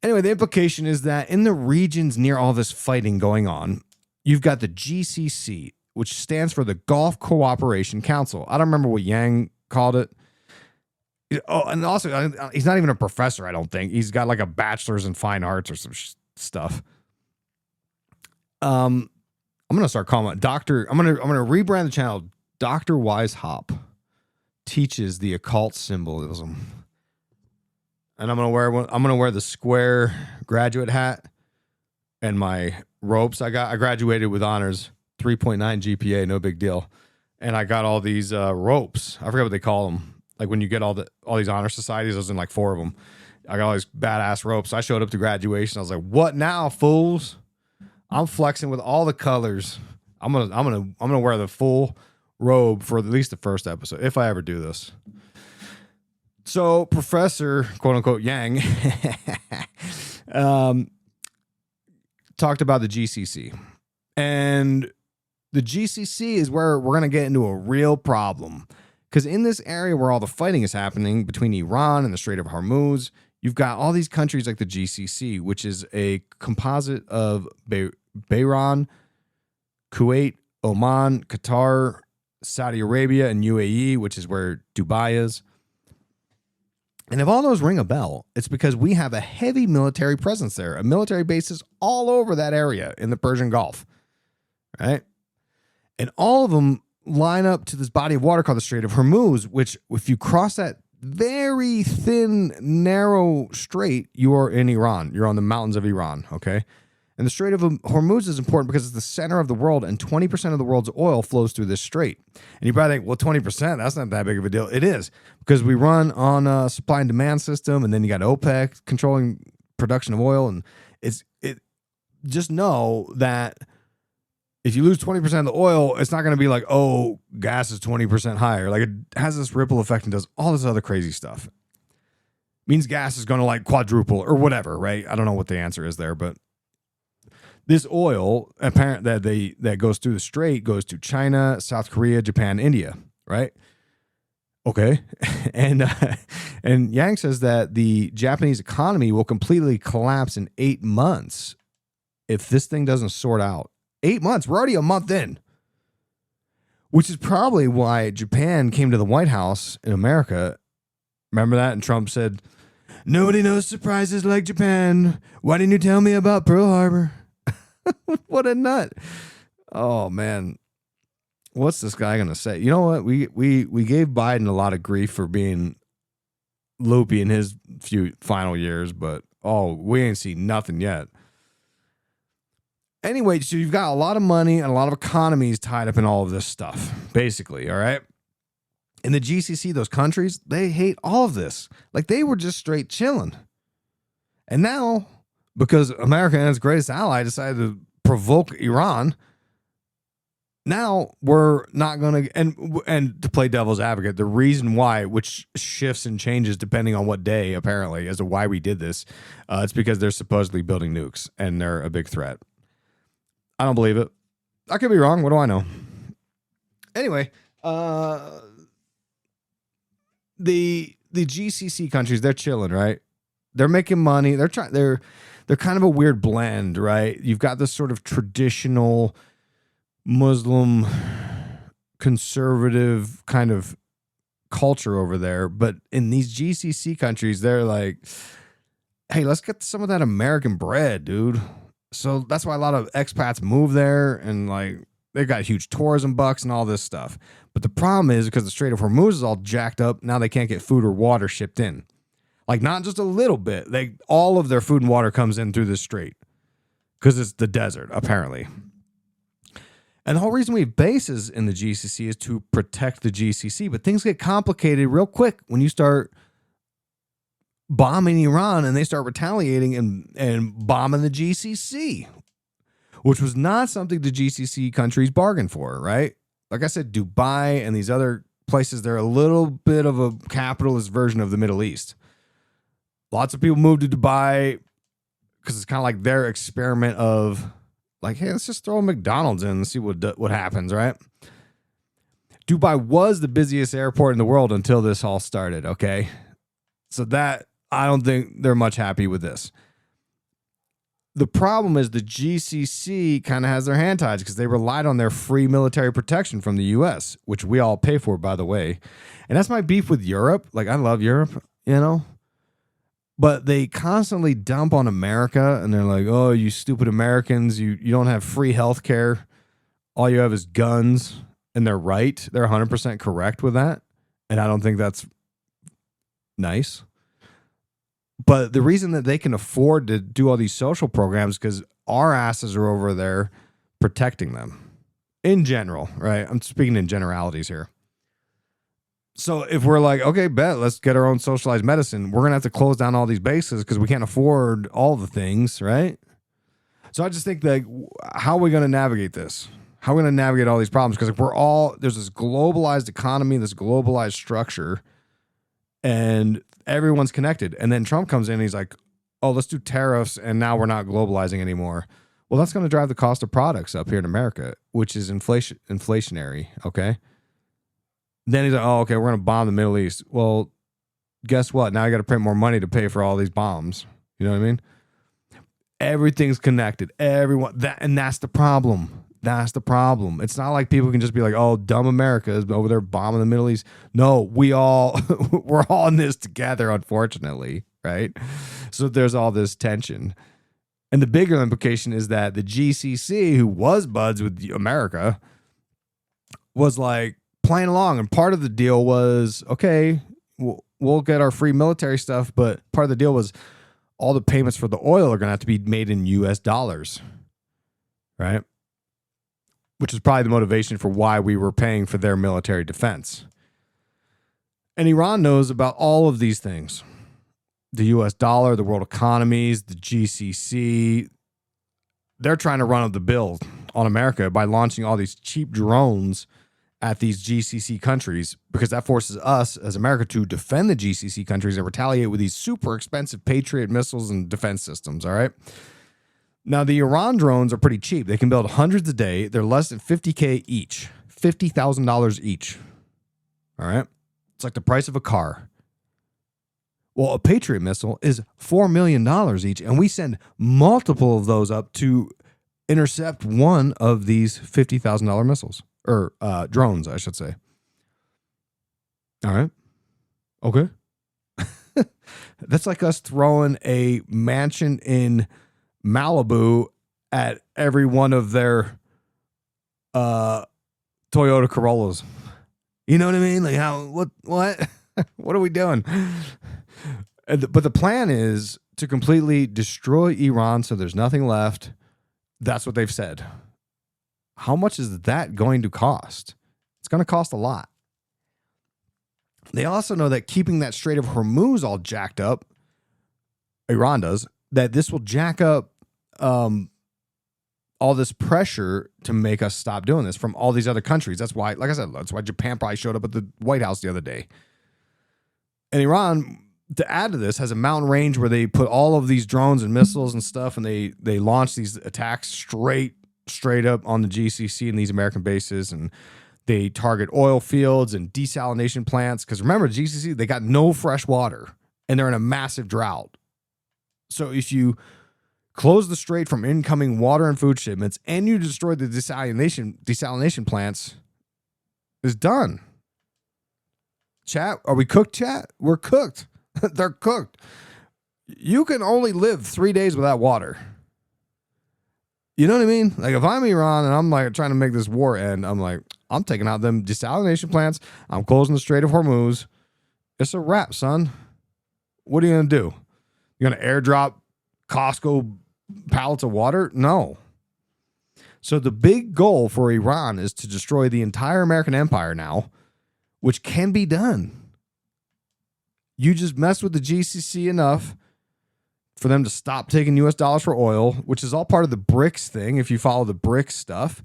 Anyway, the implication is that in the regions near all this fighting going on, you've got the GCC, which stands for the Gulf Cooperation Council. I don't remember what Yang called it. Oh, and also, he's not even a professor, I don't think. He's got like a bachelor's in fine arts or some stuff. I'm going to start calling it Dr. I'm going to rebrand the channel. Dr. Weishaupt teaches the occult symbolism. And I'm gonna wear the square graduate hat and my ropes. I graduated with honors, 3.9 GPA, no big deal. And I got all these ropes. I forget what they call them. Like when you get all these honor societies, I was in like 4 of them. I got all these badass ropes. I showed up to graduation. I was like, "What now, fools? I'm flexing with all the colors. I'm gonna wear the full robe for at least the first episode if I ever do this." So Professor, quote unquote, Yang talked about the GCC. And the GCC is where we're going to get into a real problem. Because in this area where all the fighting is happening between Iran and the Strait of Hormuz, you've got all these countries like the GCC, which is a composite of Bahrain, Kuwait, Oman, Qatar, Saudi Arabia, and UAE, which is where Dubai is. And if all those ring a bell, it's because we have a heavy military presence there, a military bases all over that area in the Persian Gulf, right? And all of them line up to this body of water called the Strait of Hormuz, which if you cross that very thin, narrow strait, you are in Iran. You're on the mountains of Iran, okay? And the Strait of Hormuz is important because it's the center of the world, and 20% of the world's oil flows through this strait. And you probably think, well, 20%, that's not that big of a deal. It is, because we run on a supply and demand system, and then you got OPEC controlling production of oil, and just know that if you lose 20% of the oil, it's not going to be like, oh, gas is 20% higher. Like, it has this ripple effect and does all this other crazy stuff. Means gas is going to like quadruple or whatever, right? I don't know what the answer is there, but this oil, apparent that goes through the strait, goes to China, South Korea, Japan, India, right? Okay, and Yang says that the Japanese economy will completely collapse in 8 months if this thing doesn't sort out. 8 months. We're already a month in, which is probably why Japan came to the White House in America. Remember that? And Trump said, "Nobody knows surprises like Japan. Why didn't you tell me about Pearl Harbor?" What a nut. Oh, man. What's this guy going to say? You know what? We gave Biden a lot of grief for being loopy in his few final years, but oh, we ain't seen nothing yet. Anyway, so you've got a lot of money and a lot of economies tied up in all of this stuff, basically, all right? In the GCC, those countries, they hate all of this. Like, they were just straight chilling. And now, because America and its greatest ally decided to provoke Iran, now we're not going to, and to play devil's advocate, the reason why, which shifts and changes depending on what day, apparently, as to why we did this, it's because they're supposedly building nukes, and they're a big threat. I don't believe it. I could be wrong. What do I know? Anyway, the GCC countries, they're chilling, right? They're making money. They're kind of a weird blend, right? You've got this sort of traditional Muslim conservative kind of culture over there, but in these GCC countries, they're like, hey, let's get some of that American bread, dude. So that's why a lot of expats move there, and like they've got huge tourism bucks and all this stuff. But the problem is because the Strait of Hormuz is all jacked up, now they can't get food or water shipped in. Like not just a little bit. All of their food and water comes in through the strait because it's the desert, apparently. And the whole reason we have bases in the GCC is to protect the GCC. But things get complicated real quick when you start bombing Iran and they start retaliating and bombing the GCC, which was not something the GCC countries bargained for, right? Like I said, Dubai and these other places, they're a little bit of a capitalist version of the Middle East. Lots of people move to Dubai because it's kind of like their experiment of like, hey, let's just throw a McDonald's in and see what happens, right? Dubai was the busiest airport in the world until this all started, okay? So that, I don't think they're much happy with this. The problem is the GCC kind of has their hand tied because they relied on their free military protection from the U.S., which we all pay for, by the way. And that's my beef with Europe. Like, I love Europe, you know? But they constantly dump on America, and they're like, oh, you stupid Americans, you don't have free health care. All you have is guns. And they're right. They're 100% correct with that. And I don't think that's nice. But the reason that they can afford to do all these social programs because our asses are over there protecting them in general, right? I'm speaking in generalities here. So if we're like, okay, bet, let's get our own socialized medicine, we're going to have to close down all these bases because we can't afford all the things, right? So I just think that how are we going to navigate this? How are we going to navigate all these problems? Because if there's this globalized economy, this globalized structure, and everyone's connected. And then Trump comes in and he's like, oh, let's do tariffs. And now we're not globalizing anymore. Well, that's going to drive the cost of products up here in America, which is inflationary. Okay. Then he's like, oh, okay, we're going to bomb the Middle East. Well, guess what? Now I got to print more money to pay for all these bombs. You know what I mean? Everything's connected. And that's the problem. That's the problem. It's not like people can just be like, oh, dumb America is over there bombing the Middle East. No, we're all in this together, unfortunately, right? So there's all this tension. And the bigger implication is that the GCC, who was buds with America, was like playing along. And part of the deal was, okay, we'll get our free military stuff. But part of the deal was all the payments for the oil are going to have to be made in US dollars, right? Which is probably the motivation for why we were paying for their military defense. And Iran knows about all of these things. The US dollar, the world economies, the GCC. They're trying to run up the bill on America by launching all these cheap drones at these GCC countries because that forces us as America to defend the GCC countries and retaliate with these super expensive Patriot missiles and defense systems, all right? Now, the Iran drones are pretty cheap. They can build hundreds a day. They're less than $50,000 each, $50,000 each. All right. It's like the price of a car. Well, a Patriot missile is $4 million each, and we send multiple of those up to intercept one of these $50,000 missiles, or drones, I should say. All right. Okay. That's like us throwing a mansion in Malibu at every one of their Toyota Corollas. You know what I mean? Like what what are we doing? But the plan is to completely destroy Iran so there's nothing left. That's what they've said. How much is that going to cost? It's going to cost a lot. They also know that keeping that Strait of Hormuz all jacked up, Iran does, that this will jack up all this pressure to make us stop doing this from all these other countries. That's why, like I said, that's why Japan probably showed up at the White House the other day. And Iran, to add to this, has a mountain range where they put all of these drones and missiles and stuff, and they launch these attacks straight up on the GCC and these American bases, and they target oil fields and desalination plants. Because remember, GCC, they got no fresh water, and they're in a massive drought. So if you close the strait from incoming water and food shipments, and you destroy the desalination plants, it's done. Chat, are we cooked, chat? We're cooked. They're cooked. You can only live 3 days without water. You know what I mean? Like, if I'm Iran and I'm like trying to make this war end, I'm like, I'm taking out them desalination plants. I'm closing the Strait of Hormuz. It's a wrap, son. What are you going to do? You're going to airdrop Costco pallets of water? No. So the big goal for Iran is to destroy the entire American empire now, which can be done. You just mess with the GCC enough for them to stop taking US dollars for oil, which is all part of the BRICS thing. If you follow the BRICS stuff,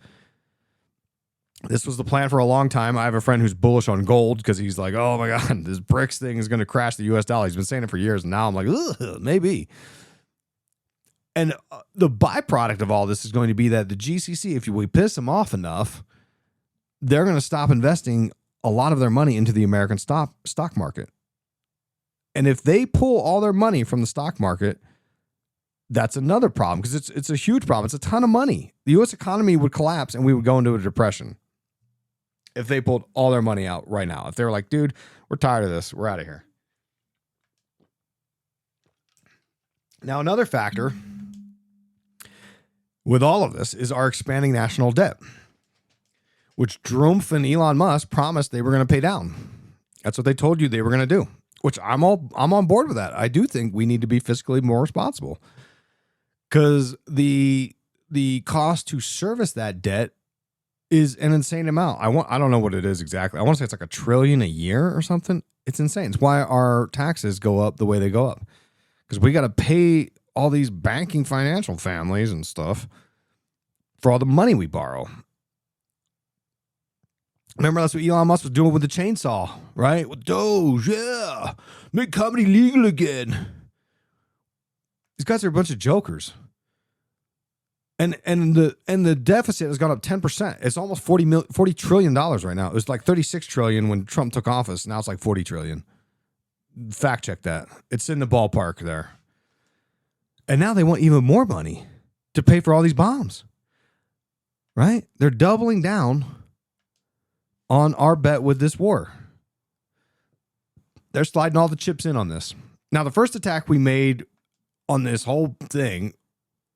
this was the plan for a long time. I have a friend who's bullish on gold because he's like, oh my God, this BRICS thing is going to crash the US dollar. He's been saying it for years. And now I'm like, maybe. And the byproduct of all this is going to be that the GCC, if we piss them off enough, they're going to stop investing a lot of their money into the American stock market. And if they pull all their money from the stock market, that's another problem because it's a huge problem. It's a ton of money. The U.S. economy would collapse and we would go into a depression if they pulled all their money out right now. If they were like, dude, we're tired of this. We're out of here. Now, another factor with all of this is our expanding national debt, which Drumpf and Elon Musk promised they were going to pay down. That's what they told you they were going to do, which I'm on board with that. I do think we need to be fiscally more responsible because the cost to service that debt is an insane amount. I don't know what it is exactly. I want to say it's like $1 trillion a year or something. It's insane. It's why our taxes go up the way they go up because we got to pay all these banking financial families and stuff for all the money we borrow. Remember, that's what Elon Musk was doing with the chainsaw, right? With Doge, yeah. Make comedy legal again. These guys are a bunch of jokers. And the deficit has gone up 10%. It's almost $40 trillion right now. It was like $36 trillion when Trump took office. Now it's like $40 trillion. Fact check that. It's in the ballpark there. And now they want even more money to pay for all these bombs, right? They're doubling down on our bet with this war. They're sliding all the chips in on this. Now, the first attack we made on this whole thing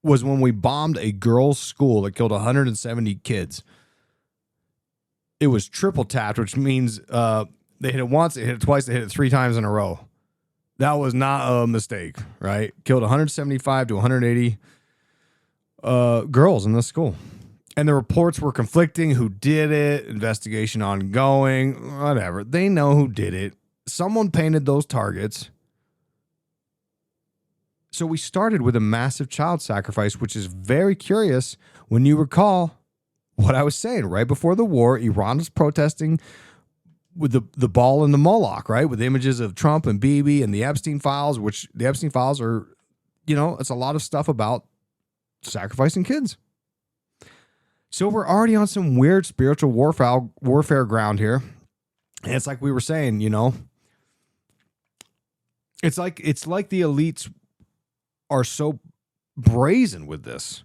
was when we bombed a girls' school that killed 170 kids. It was triple tapped, which means they hit it once, they hit it twice, they hit it 3 times in a row. That was not a mistake, right? Killed 175 to 180 girls in this school. And the reports were conflicting. Who did it? Investigation ongoing. Whatever. They know who did it. Someone painted those targets. So we started with a massive child sacrifice, which is very curious when you recall what I was saying. Right before the war, Iran was protesting with the ball and the Moloch, right? With images of Trump and Bibi and the Epstein files, which the Epstein files are, it's a lot of stuff about sacrificing kids. So we're already on some weird spiritual warfare ground here. And it's like we were saying, it's like the elites are so brazen with this.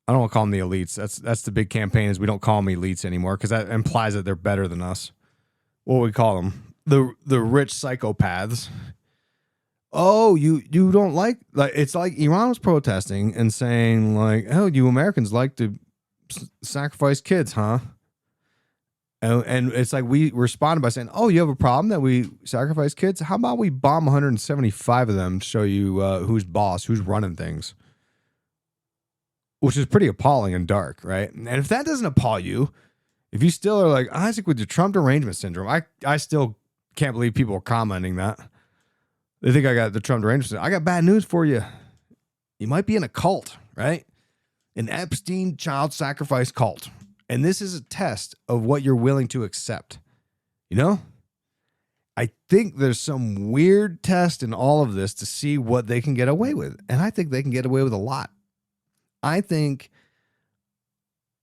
I don't want to call them the elites. That's the big campaign is we don't call them elites anymore because that implies that they're better than us. What do we call them? The rich psychopaths. Oh, you don't like it's like Iran was protesting and saying like, oh, you Americans like to sacrifice kids, huh? And it's like we responded by saying, oh, you have a problem that we sacrifice kids? How about we bomb 175 of them to show you who's boss, who's running things? Which is pretty appalling and dark, right? And if that doesn't appall you, if you still are like, Isaac with your Trump derangement syndrome, I still can't believe people are commenting that. They think I got the Trump derangement syndrome. I got bad news for you. You might be in a cult, right? An Epstein child sacrifice cult. And this is a test of what you're willing to accept. You know? I think there's some weird test in all of this to see what they can get away with. And I think they can get away with a lot. I think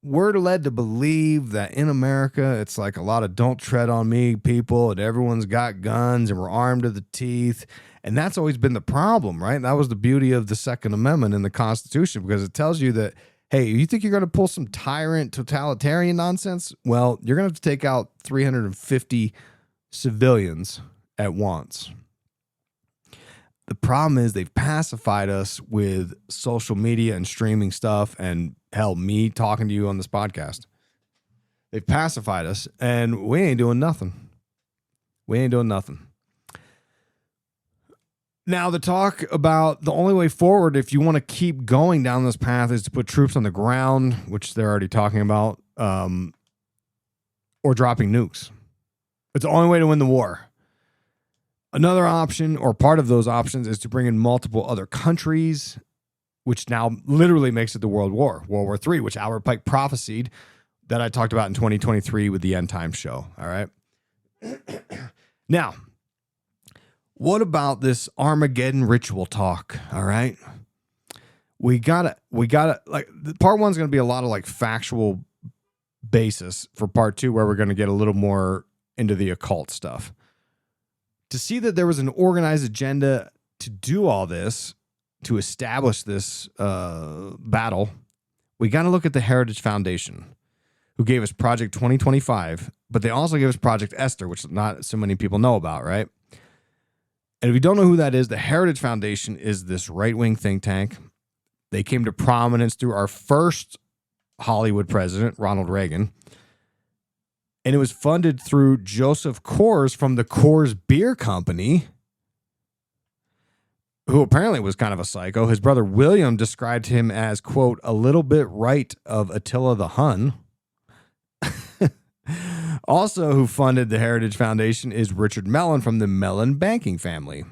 we're led to believe that in America, it's like a lot of don't tread on me people, and everyone's got guns and we're armed to the teeth. And that's always been the problem, right? That was the beauty of the Second Amendment in the Constitution, because it tells you that, hey, you think you're going to pull some tyrant totalitarian nonsense? Well, you're going to have to take out 350 civilians at once. The problem is they've pacified us with social media and streaming stuff, and hell, me talking to you on this podcast. They've pacified us, and we ain't doing nothing. We ain't doing nothing. Now, the talk about the only way forward, if you want to keep going down this path, is to put troops on the ground, which they're already talking about, or dropping nukes. It's the only way to win the war. Another option, or part of those options, is to bring in multiple other countries, which now literally makes it the World War III, which Albert Pike prophesied that I talked about in 2023 with the End Time show. All right. Now, what about this Armageddon ritual talk? All right. We gotta, like, part one's going to be a lot of like factual basis for part two, where we're going to get a little more into the occult stuff. To see that there was an organized agenda to do all this, to establish this battle, we got to look at the Heritage Foundation, who gave us Project 2025, but they also gave us Project Esther, which not so many people know about, right? And if you don't know who that is, the Heritage Foundation is this right-wing think tank. They came to prominence through our first Hollywood president, Ronald Reagan. And it was funded through Joseph Coors from the Coors Beer Company, who apparently was kind of a psycho. His brother William described him as, quote, a little bit right of Attila the Hun. Also, who funded the Heritage Foundation is Richard Mellon from the Mellon banking family.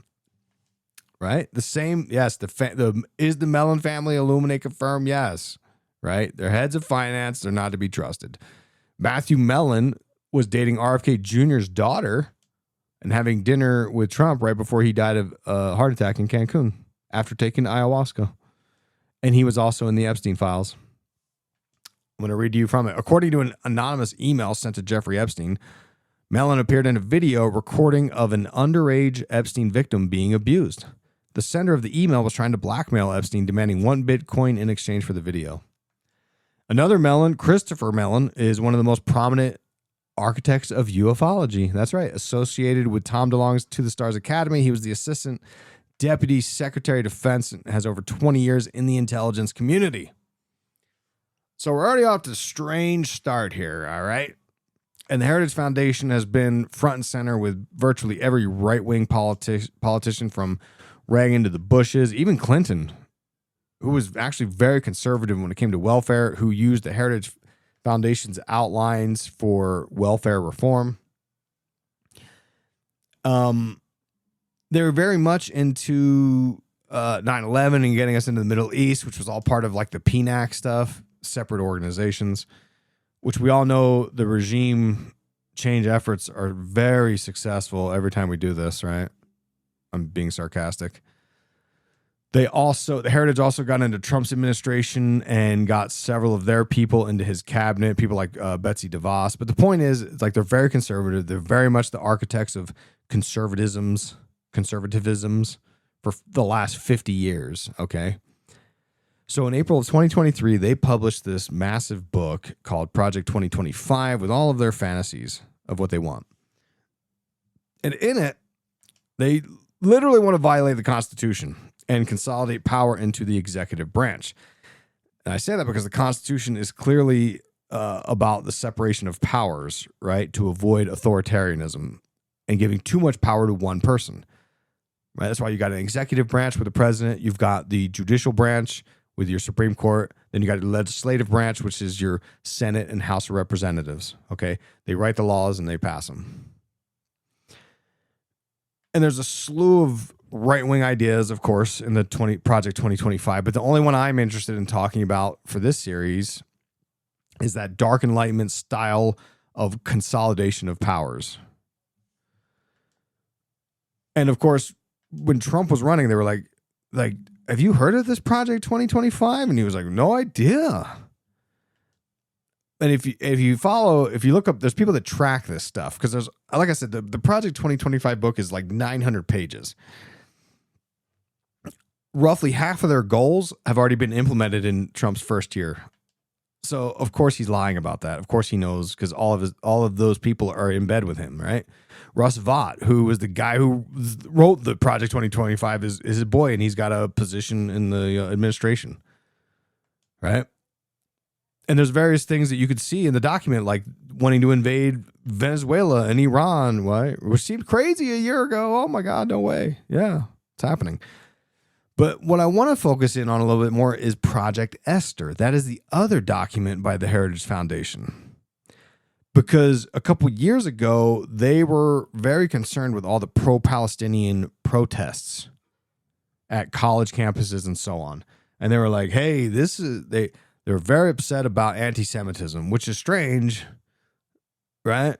Right? The same, yes, is the Mellon family Illuminate confirmed? Yes. Right? They're heads of finance. They're not to be trusted. Matthew Mellon was dating RFK Jr.'s daughter and having dinner with Trump right before he died of a heart attack in Cancun after taking ayahuasca. And he was also in the Epstein files. I'm going to read to you from it. According to an anonymous email sent to Jeffrey Epstein, Mellon appeared in a video recording of an underage Epstein victim being abused. The sender of the email was trying to blackmail Epstein, demanding 1 Bitcoin in exchange for the video. Another Mellon, Christopher Mellon, is one of the most prominent architects of ufology. That's right. Associated with Tom DeLonge's To the Stars Academy. He was the assistant deputy secretary of defense and has over 20 years in the intelligence community. So we're already off to a strange start here, all right? And the Heritage Foundation has been front and center with virtually every right-wing politician from Reagan to the Bushes, even Clinton, who was actually very conservative when it came to welfare, who used the Heritage Foundation's outlines for welfare reform. They were very much into 9/11 and getting us into the Middle East, which was all part of like the PNAC stuff, separate organizations, which we all know the regime change efforts are very successful every time we do this, right? I'm being sarcastic. The Heritage also got into Trump's administration and got several of their people into his cabinet, people like Betsy DeVos. But the point is, it's like they're very conservative. They're very much the architects of conservatisms for the last 50 years, okay? So in April of 2023, they published this massive book called Project 2025 with all of their fantasies of what they want. And in it, they literally want to violate the Constitution and consolidate power into the executive branch. And I say that because the Constitution is clearly about the separation of powers, right, to avoid authoritarianism and giving too much power to one person. Right? That's why you got an executive branch with the president. You've got the judicial branch with your Supreme Court. Then you got the legislative branch, which is your Senate and House of Representatives. Okay, they write the laws and they pass them. And there's a slew of right-wing ideas, of course, in the Project 2025. But the only one I'm interested in talking about for this series is that Dark Enlightenment style of consolidation of powers. And of course, when Trump was running, they were like, have you heard of this Project 2025? And he was like, no idea. And if you look up, there's people that track this stuff because there's, like I said, the Project 2025 book is like 900 pages. Roughly half of their goals have already been implemented in Trump's first year. So of course he's lying about that. Of course he knows because all of those people are in bed with him, right? Russ Vought, who was the guy who wrote the Project 2025, is his boy, and he's got a position in the administration, right? And there's various things that you could see in the document, like wanting to invade Venezuela and Iran, right? Which seemed crazy a year ago. Oh my God, no way. Yeah, it's happening. But what I want to focus in on a little bit more is Project Esther. That is the other document by the Heritage Foundation. Because a couple years ago, they were very concerned with all the pro-Palestinian protests at college campuses and so on. And they were like, hey, they were very upset about anti-Semitism, which is strange, right?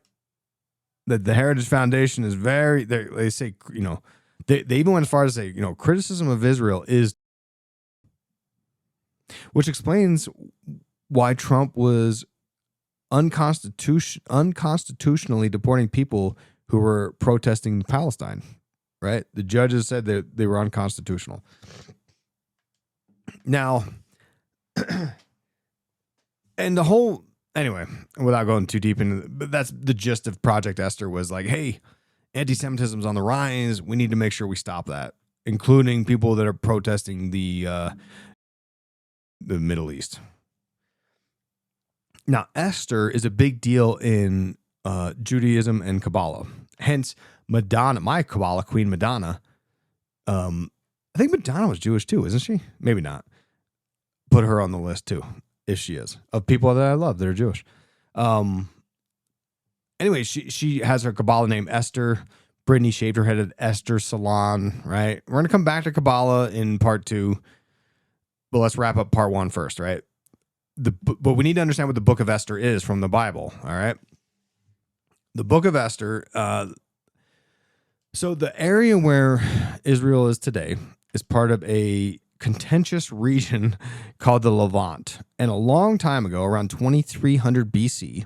That the Heritage Foundation is they say, they even went as far as to say, criticism of Israel is, which explains why Trump was unconstitutionally deporting people who were protesting Palestine, right? The judges said that they were unconstitutional. Now, and anyway, without going too deep into it, but that's the gist of Project Esther was like, hey, anti-Semitism's on the rise. We need to make sure we stop that, including people that are protesting the Middle East. Now, Esther is a big deal in Judaism and Kabbalah. Hence, Madonna, my Kabbalah queen Madonna. I think Madonna was Jewish too, isn't she? Maybe not. Put her on the list too, if she is, of people that I love that are Jewish. Anyway, she has her Kabbalah name Esther. Brittany shaved her head at Esther Salon, right? We're going to come back to Kabbalah in part 2, but let's wrap up part 1 first, right? But we need to understand what the book of Esther is from the Bible, all right? The book of Esther, so the area where Israel is today is part of a contentious region called the Levant. And a long time ago, around 2300 BC,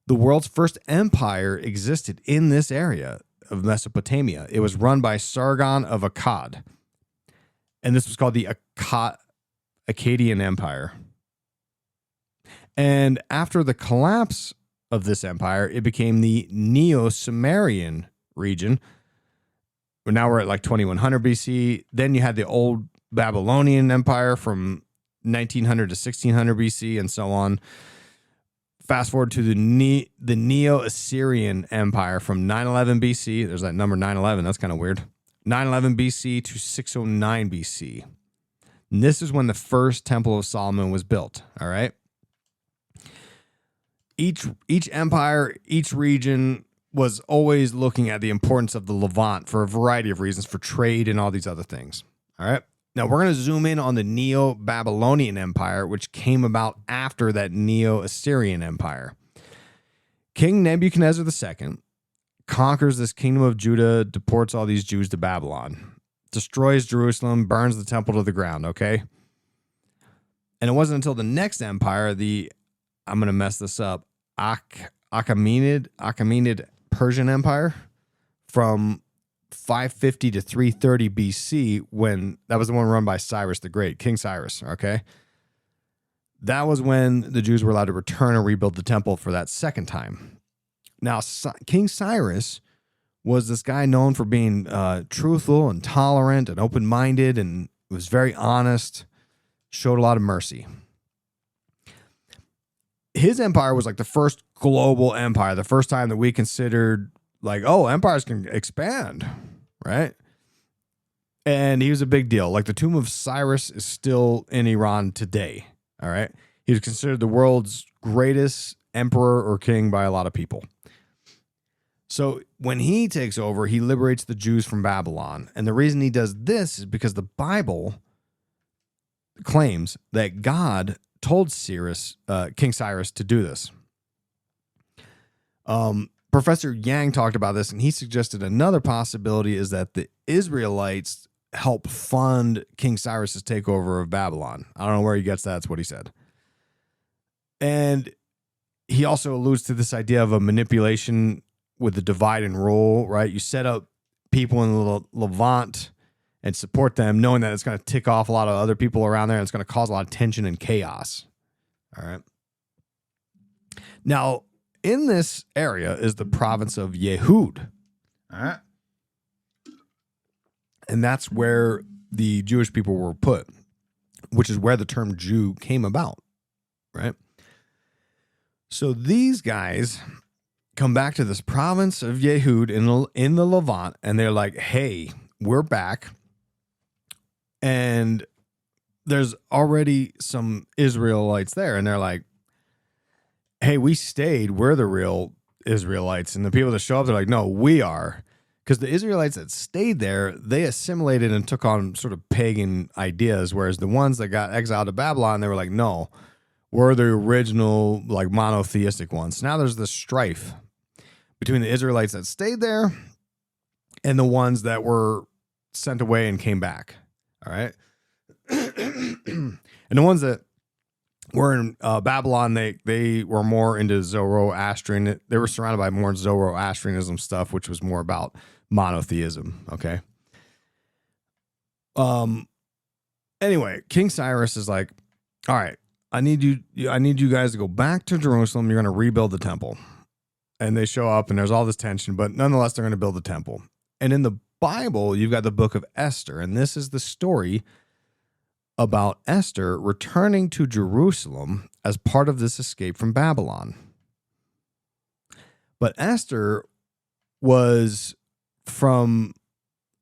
the world's first empire existed in this area of Mesopotamia. It was run by Sargon of Akkad. And this was called the Akkadian Empire. And after the collapse of this empire, it became the Neo-Sumerian region. Now we're at like 2100 BC. Then you had the old Babylonian Empire from 1900 to 1600 BC and so on. Fast forward to the Neo-Assyrian Empire from 911 BC. There's that number 911. That's kind of weird. 911 BC to 609 BC. And this is when the first Temple of Solomon was built. All right. Each empire, each region was always looking at the importance of the Levant for a variety of reasons, for trade and all these other things. All right. Now, we're going to zoom in on the Neo-Babylonian Empire, which came about after that Neo-Assyrian Empire. King Nebuchadnezzar II conquers this kingdom of Judah, deports all these Jews to Babylon, destroys Jerusalem, burns the temple to the ground, okay? And it wasn't until the next empire, I'm going to mess this up, Achaemenid Persian Empire from 550 to 330 BC, when that was the one run by Cyrus the Great, King Cyrus, okay? That was when the Jews were allowed to return and rebuild the temple for that second time. Now, King Cyrus was this guy known for being truthful and tolerant and open-minded, and was very honest, showed a lot of mercy. his empire was like the first global empire, the first time that we considered like, oh, empires can expand, right? And he was a big deal. Like the tomb of Cyrus is still in Iran today, all right? He was considered the world's greatest emperor or king by a lot of people. So when he takes over, he liberates the Jews from Babylon. And the reason he does this is because the Bible claims that God told King Cyrus to do this. Professor Yang talked about this, and he suggested another possibility is that the Israelites help fund King Cyrus's takeover of Babylon. I don't know where he gets that. That's what he said. And he also alludes to this idea of a manipulation with the divide and rule, right? You set up people in the Levant and support them, knowing that it's going to tick off a lot of other people around there, and it's going to cause a lot of tension and chaos. All right. Now, in this area is the province of Yehud. All right. And that's where the Jewish people were put, which is where the term Jew came about, right? So these guys come back to this province of Yehud in the Levant, and they're like, hey, we're back. And there's already some Israelites there, and they're like, hey, we stayed. We're the real Israelites. And the people that show up, they're like, no, we are. Because the Israelites that stayed there, they assimilated and took on sort of pagan ideas, whereas the ones that got exiled to Babylon, they were like, no, we're the original, like, monotheistic ones. So now there's this strife between the Israelites that stayed there and the ones that were sent away and came back. All right. And the ones that were in Babylon, they were more into Zoroastrian. They were surrounded by more Zoroastrianism stuff, which was more about monotheism. Okay. Anyway, King Cyrus is like, all right, I need you guys to go back to Jerusalem. You're going to rebuild the temple. And they show up, and there's all this tension, but nonetheless, they're going to build the temple. And in the Bible, you've got the book of Esther, and this is the story about Esther returning to Jerusalem as part of this escape from Babylon. But Esther was from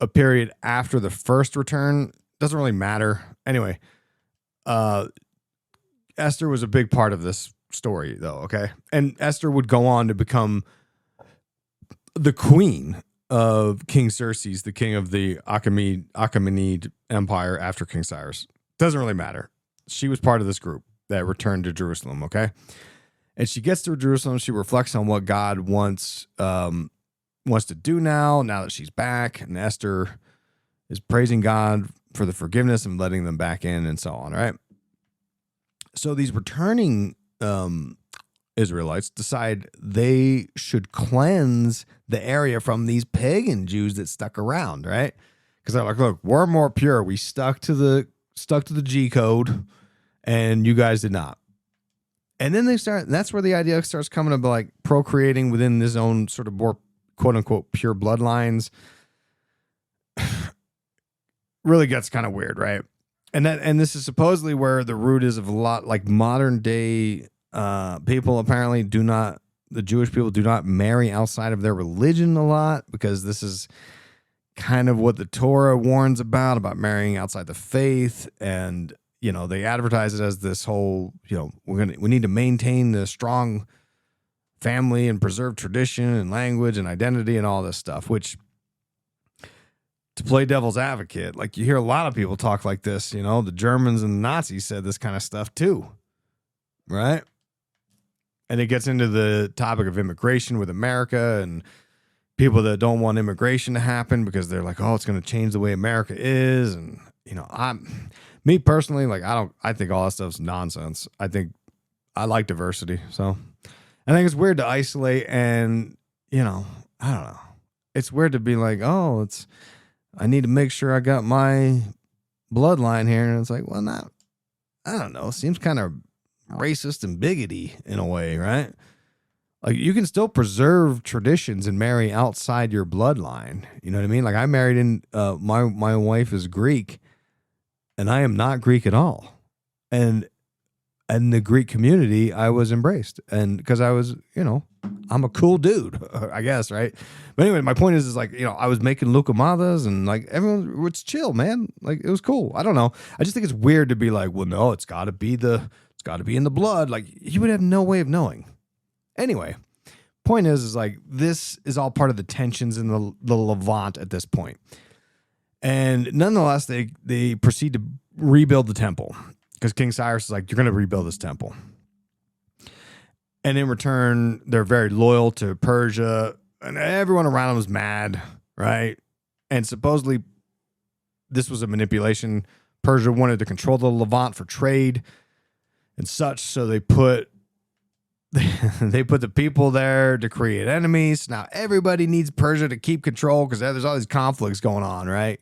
a period after the first return. Doesn't really matter. Anyway, Esther was a big part of this story, though, okay? And Esther would go on to become the queen of King Xerxes, the king of the Achaemenid Empire after King Cyrus. Doesn't really matter. She was part of this group that returned to Jerusalem, okay? And she gets to Jerusalem. She reflects on what God wants to do now that she's back. And Esther is praising God for the forgiveness and letting them back in and so on, right? So these returning Israelites decide they should cleanse the area from these pagan Jews that stuck around, right? Because they're like, look, we're more pure. We stuck to the G code, and you guys did not. And then that's where the idea starts coming about, like, procreating within this own sort of more quote unquote pure bloodlines. Really gets kind of weird, right? And this is supposedly where the root is of a lot, like, modern day people apparently the Jewish people do not marry outside of their religion a lot, because this is kind of what the Torah warns about marrying outside the faith. And, you know, they advertise it as this whole, you know, we need to maintain the strong family and preserve tradition and language and identity and all this stuff, which, to play devil's advocate, like, you hear a lot of people talk like this, you know, the Germans and the Nazis said this kind of stuff too, right? And it gets into the topic of immigration with America and people that don't want immigration to happen because they're like, oh, it's going to change the way America is. And, you know, me personally, like, I think all that stuff's nonsense. I think I like diversity. So I think it's weird to isolate, and, you know, I don't know. It's weird to be like, oh, I need to make sure I got my bloodline here. And it's like, well, I don't know. It seems kind of racist and bigoty in a way, right? Like, you can still preserve traditions and marry outside your bloodline. You know what I mean? Like, I married my wife is Greek, and I am not Greek at all. And in the Greek community, I was embraced. And because I was, I'm a cool dude, I guess, right? But anyway, my point is like, I was making lucamadas and like everyone was chill, man. Like it was cool. I don't know. I just think it's weird to be like, well, no, it's got to be in the blood. Like you would have no way of knowing. Anyway, point is like this is all part of the tensions in the Levant at this point. And nonetheless, they proceed to rebuild the temple because King Cyrus is like, you're going to rebuild this temple. And in return, they're very loyal to Persia, and everyone around them was mad, right? And supposedly, this was a manipulation. Persia wanted to control the Levant for trade and such, so they put the people there to create enemies. Now everybody needs Persia to keep control because there's all these conflicts going on, right?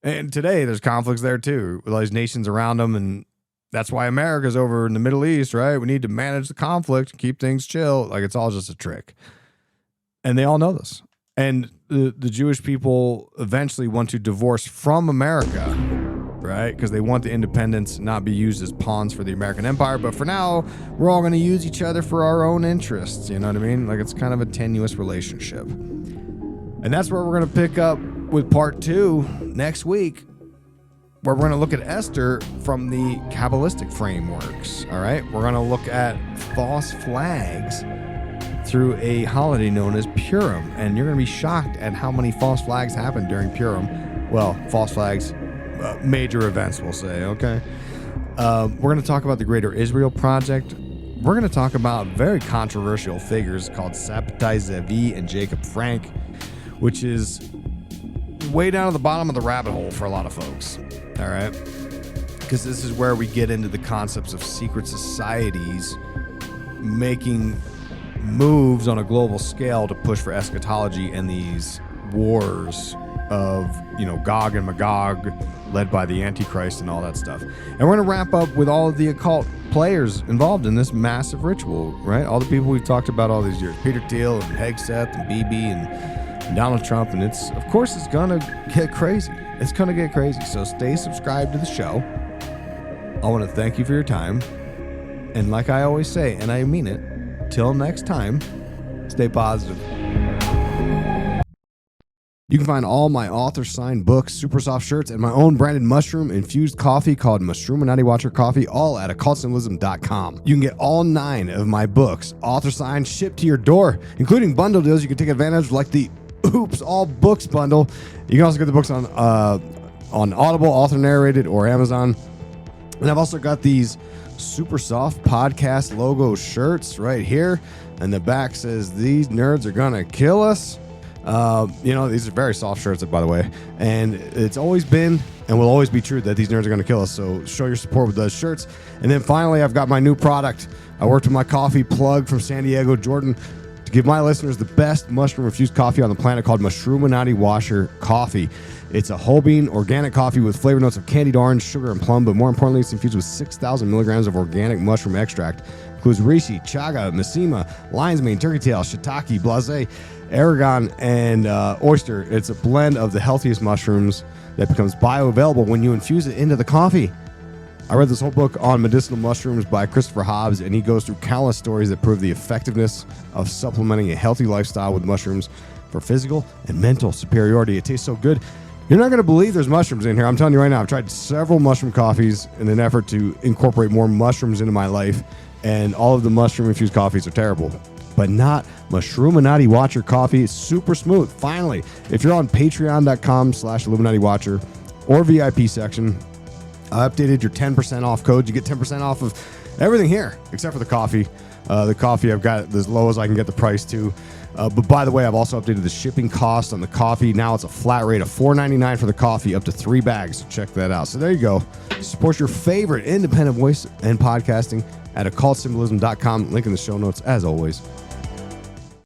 And today there's conflicts there too with all these nations around them, and that's why America's over in the Middle East, right? We need to manage the conflict and keep things chill. Like it's all just a trick. And they all know this. And the Jewish people eventually want to divorce from America, right? Because they want the independence not be used as pawns for the American empire. But for now, we're all going to use each other for our own interests. You know what I mean? Like it's kind of a tenuous relationship. And that's where we're going to pick up with part 2 next week, where we're going to look at Esther from the Kabbalistic frameworks. All right. We're going to look at false flags through a holiday known as Purim. And you're going to be shocked at how many false flags happen during Purim. Well, false flags, major events, we'll say. Okay. We're going to talk about the Greater Israel Project. We're going to talk about very controversial figures called Sabbatai, Zevi, and Jacob Frank, which is way down at the bottom of the rabbit hole for a lot of folks. All right. Because this is where we get into the concepts of secret societies making moves on a global scale to push for eschatology and these wars of, Gog and Magog led by the Antichrist and all that stuff. And we're going to wrap up with all of the occult players involved in this massive ritual, right? All the people we've talked about all these years, Peter Thiel and Hegseth and BB and Donald Trump. And it's going to get crazy. It's going to get crazy. So stay subscribed to the show. I want to thank you for your time. And like I always say, and I mean it, till next time, stay positive. You can find all my author-signed books, super soft shirts, and my own branded mushroom-infused coffee called Mushroom Watcher Coffee, all at occultsymbolism.com. You can get all 9 of my books, author-signed, shipped to your door, including bundle deals you can take advantage of, like the Oops All Books bundle. You can also get the books on Audible, author-narrated, or Amazon. And I've also got these super soft podcast logo shirts right here. And the back says, "These nerds are gonna kill us." These are very soft shirts, by the way. And it's always been and will always be true that these nerds are gonna kill us. So show your support with those shirts. And then finally, I've got my new product. I worked with my coffee plug from San Diego, Jordan, to give my listeners the best mushroom-infused coffee on the planet called Mushroom Watcher Coffee. It's a whole bean organic coffee with flavor notes of candied orange, sugar, and plum, but more importantly, it's infused with 6,000 milligrams of organic mushroom extract. Includes reishi, chaga, mishima, lion's mane, turkey tail, shiitake, blase, aragon, and oyster. It's a blend of the healthiest mushrooms that becomes bioavailable when you infuse it into the coffee. I read this whole book on medicinal mushrooms by Christopher Hobbs, and he goes through countless stories that prove the effectiveness of supplementing a healthy lifestyle with mushrooms for physical and mental superiority. It tastes so good. You're not going to believe there's mushrooms in here. I'm telling you right now, I've tried several mushroom coffees in an effort to incorporate more mushrooms into my life, and all of the mushroom-infused coffees are terrible. But not Mushroom Watcher Coffee. It's super smooth. Finally, if you're on patreon.com/Illuminati Watcher or VIP section, I updated your 10% off code. You get 10% off of everything here, except for the coffee. The coffee, I've got it as low as I can get the price to. But by the way, I've also updated the shipping cost on the coffee. Now it's a flat rate of $4.99 for the coffee, up to 3 bags. So check that out. So there you go. Support your favorite independent voice and podcasting at occultsymbolism.com. Link in the show notes, as always.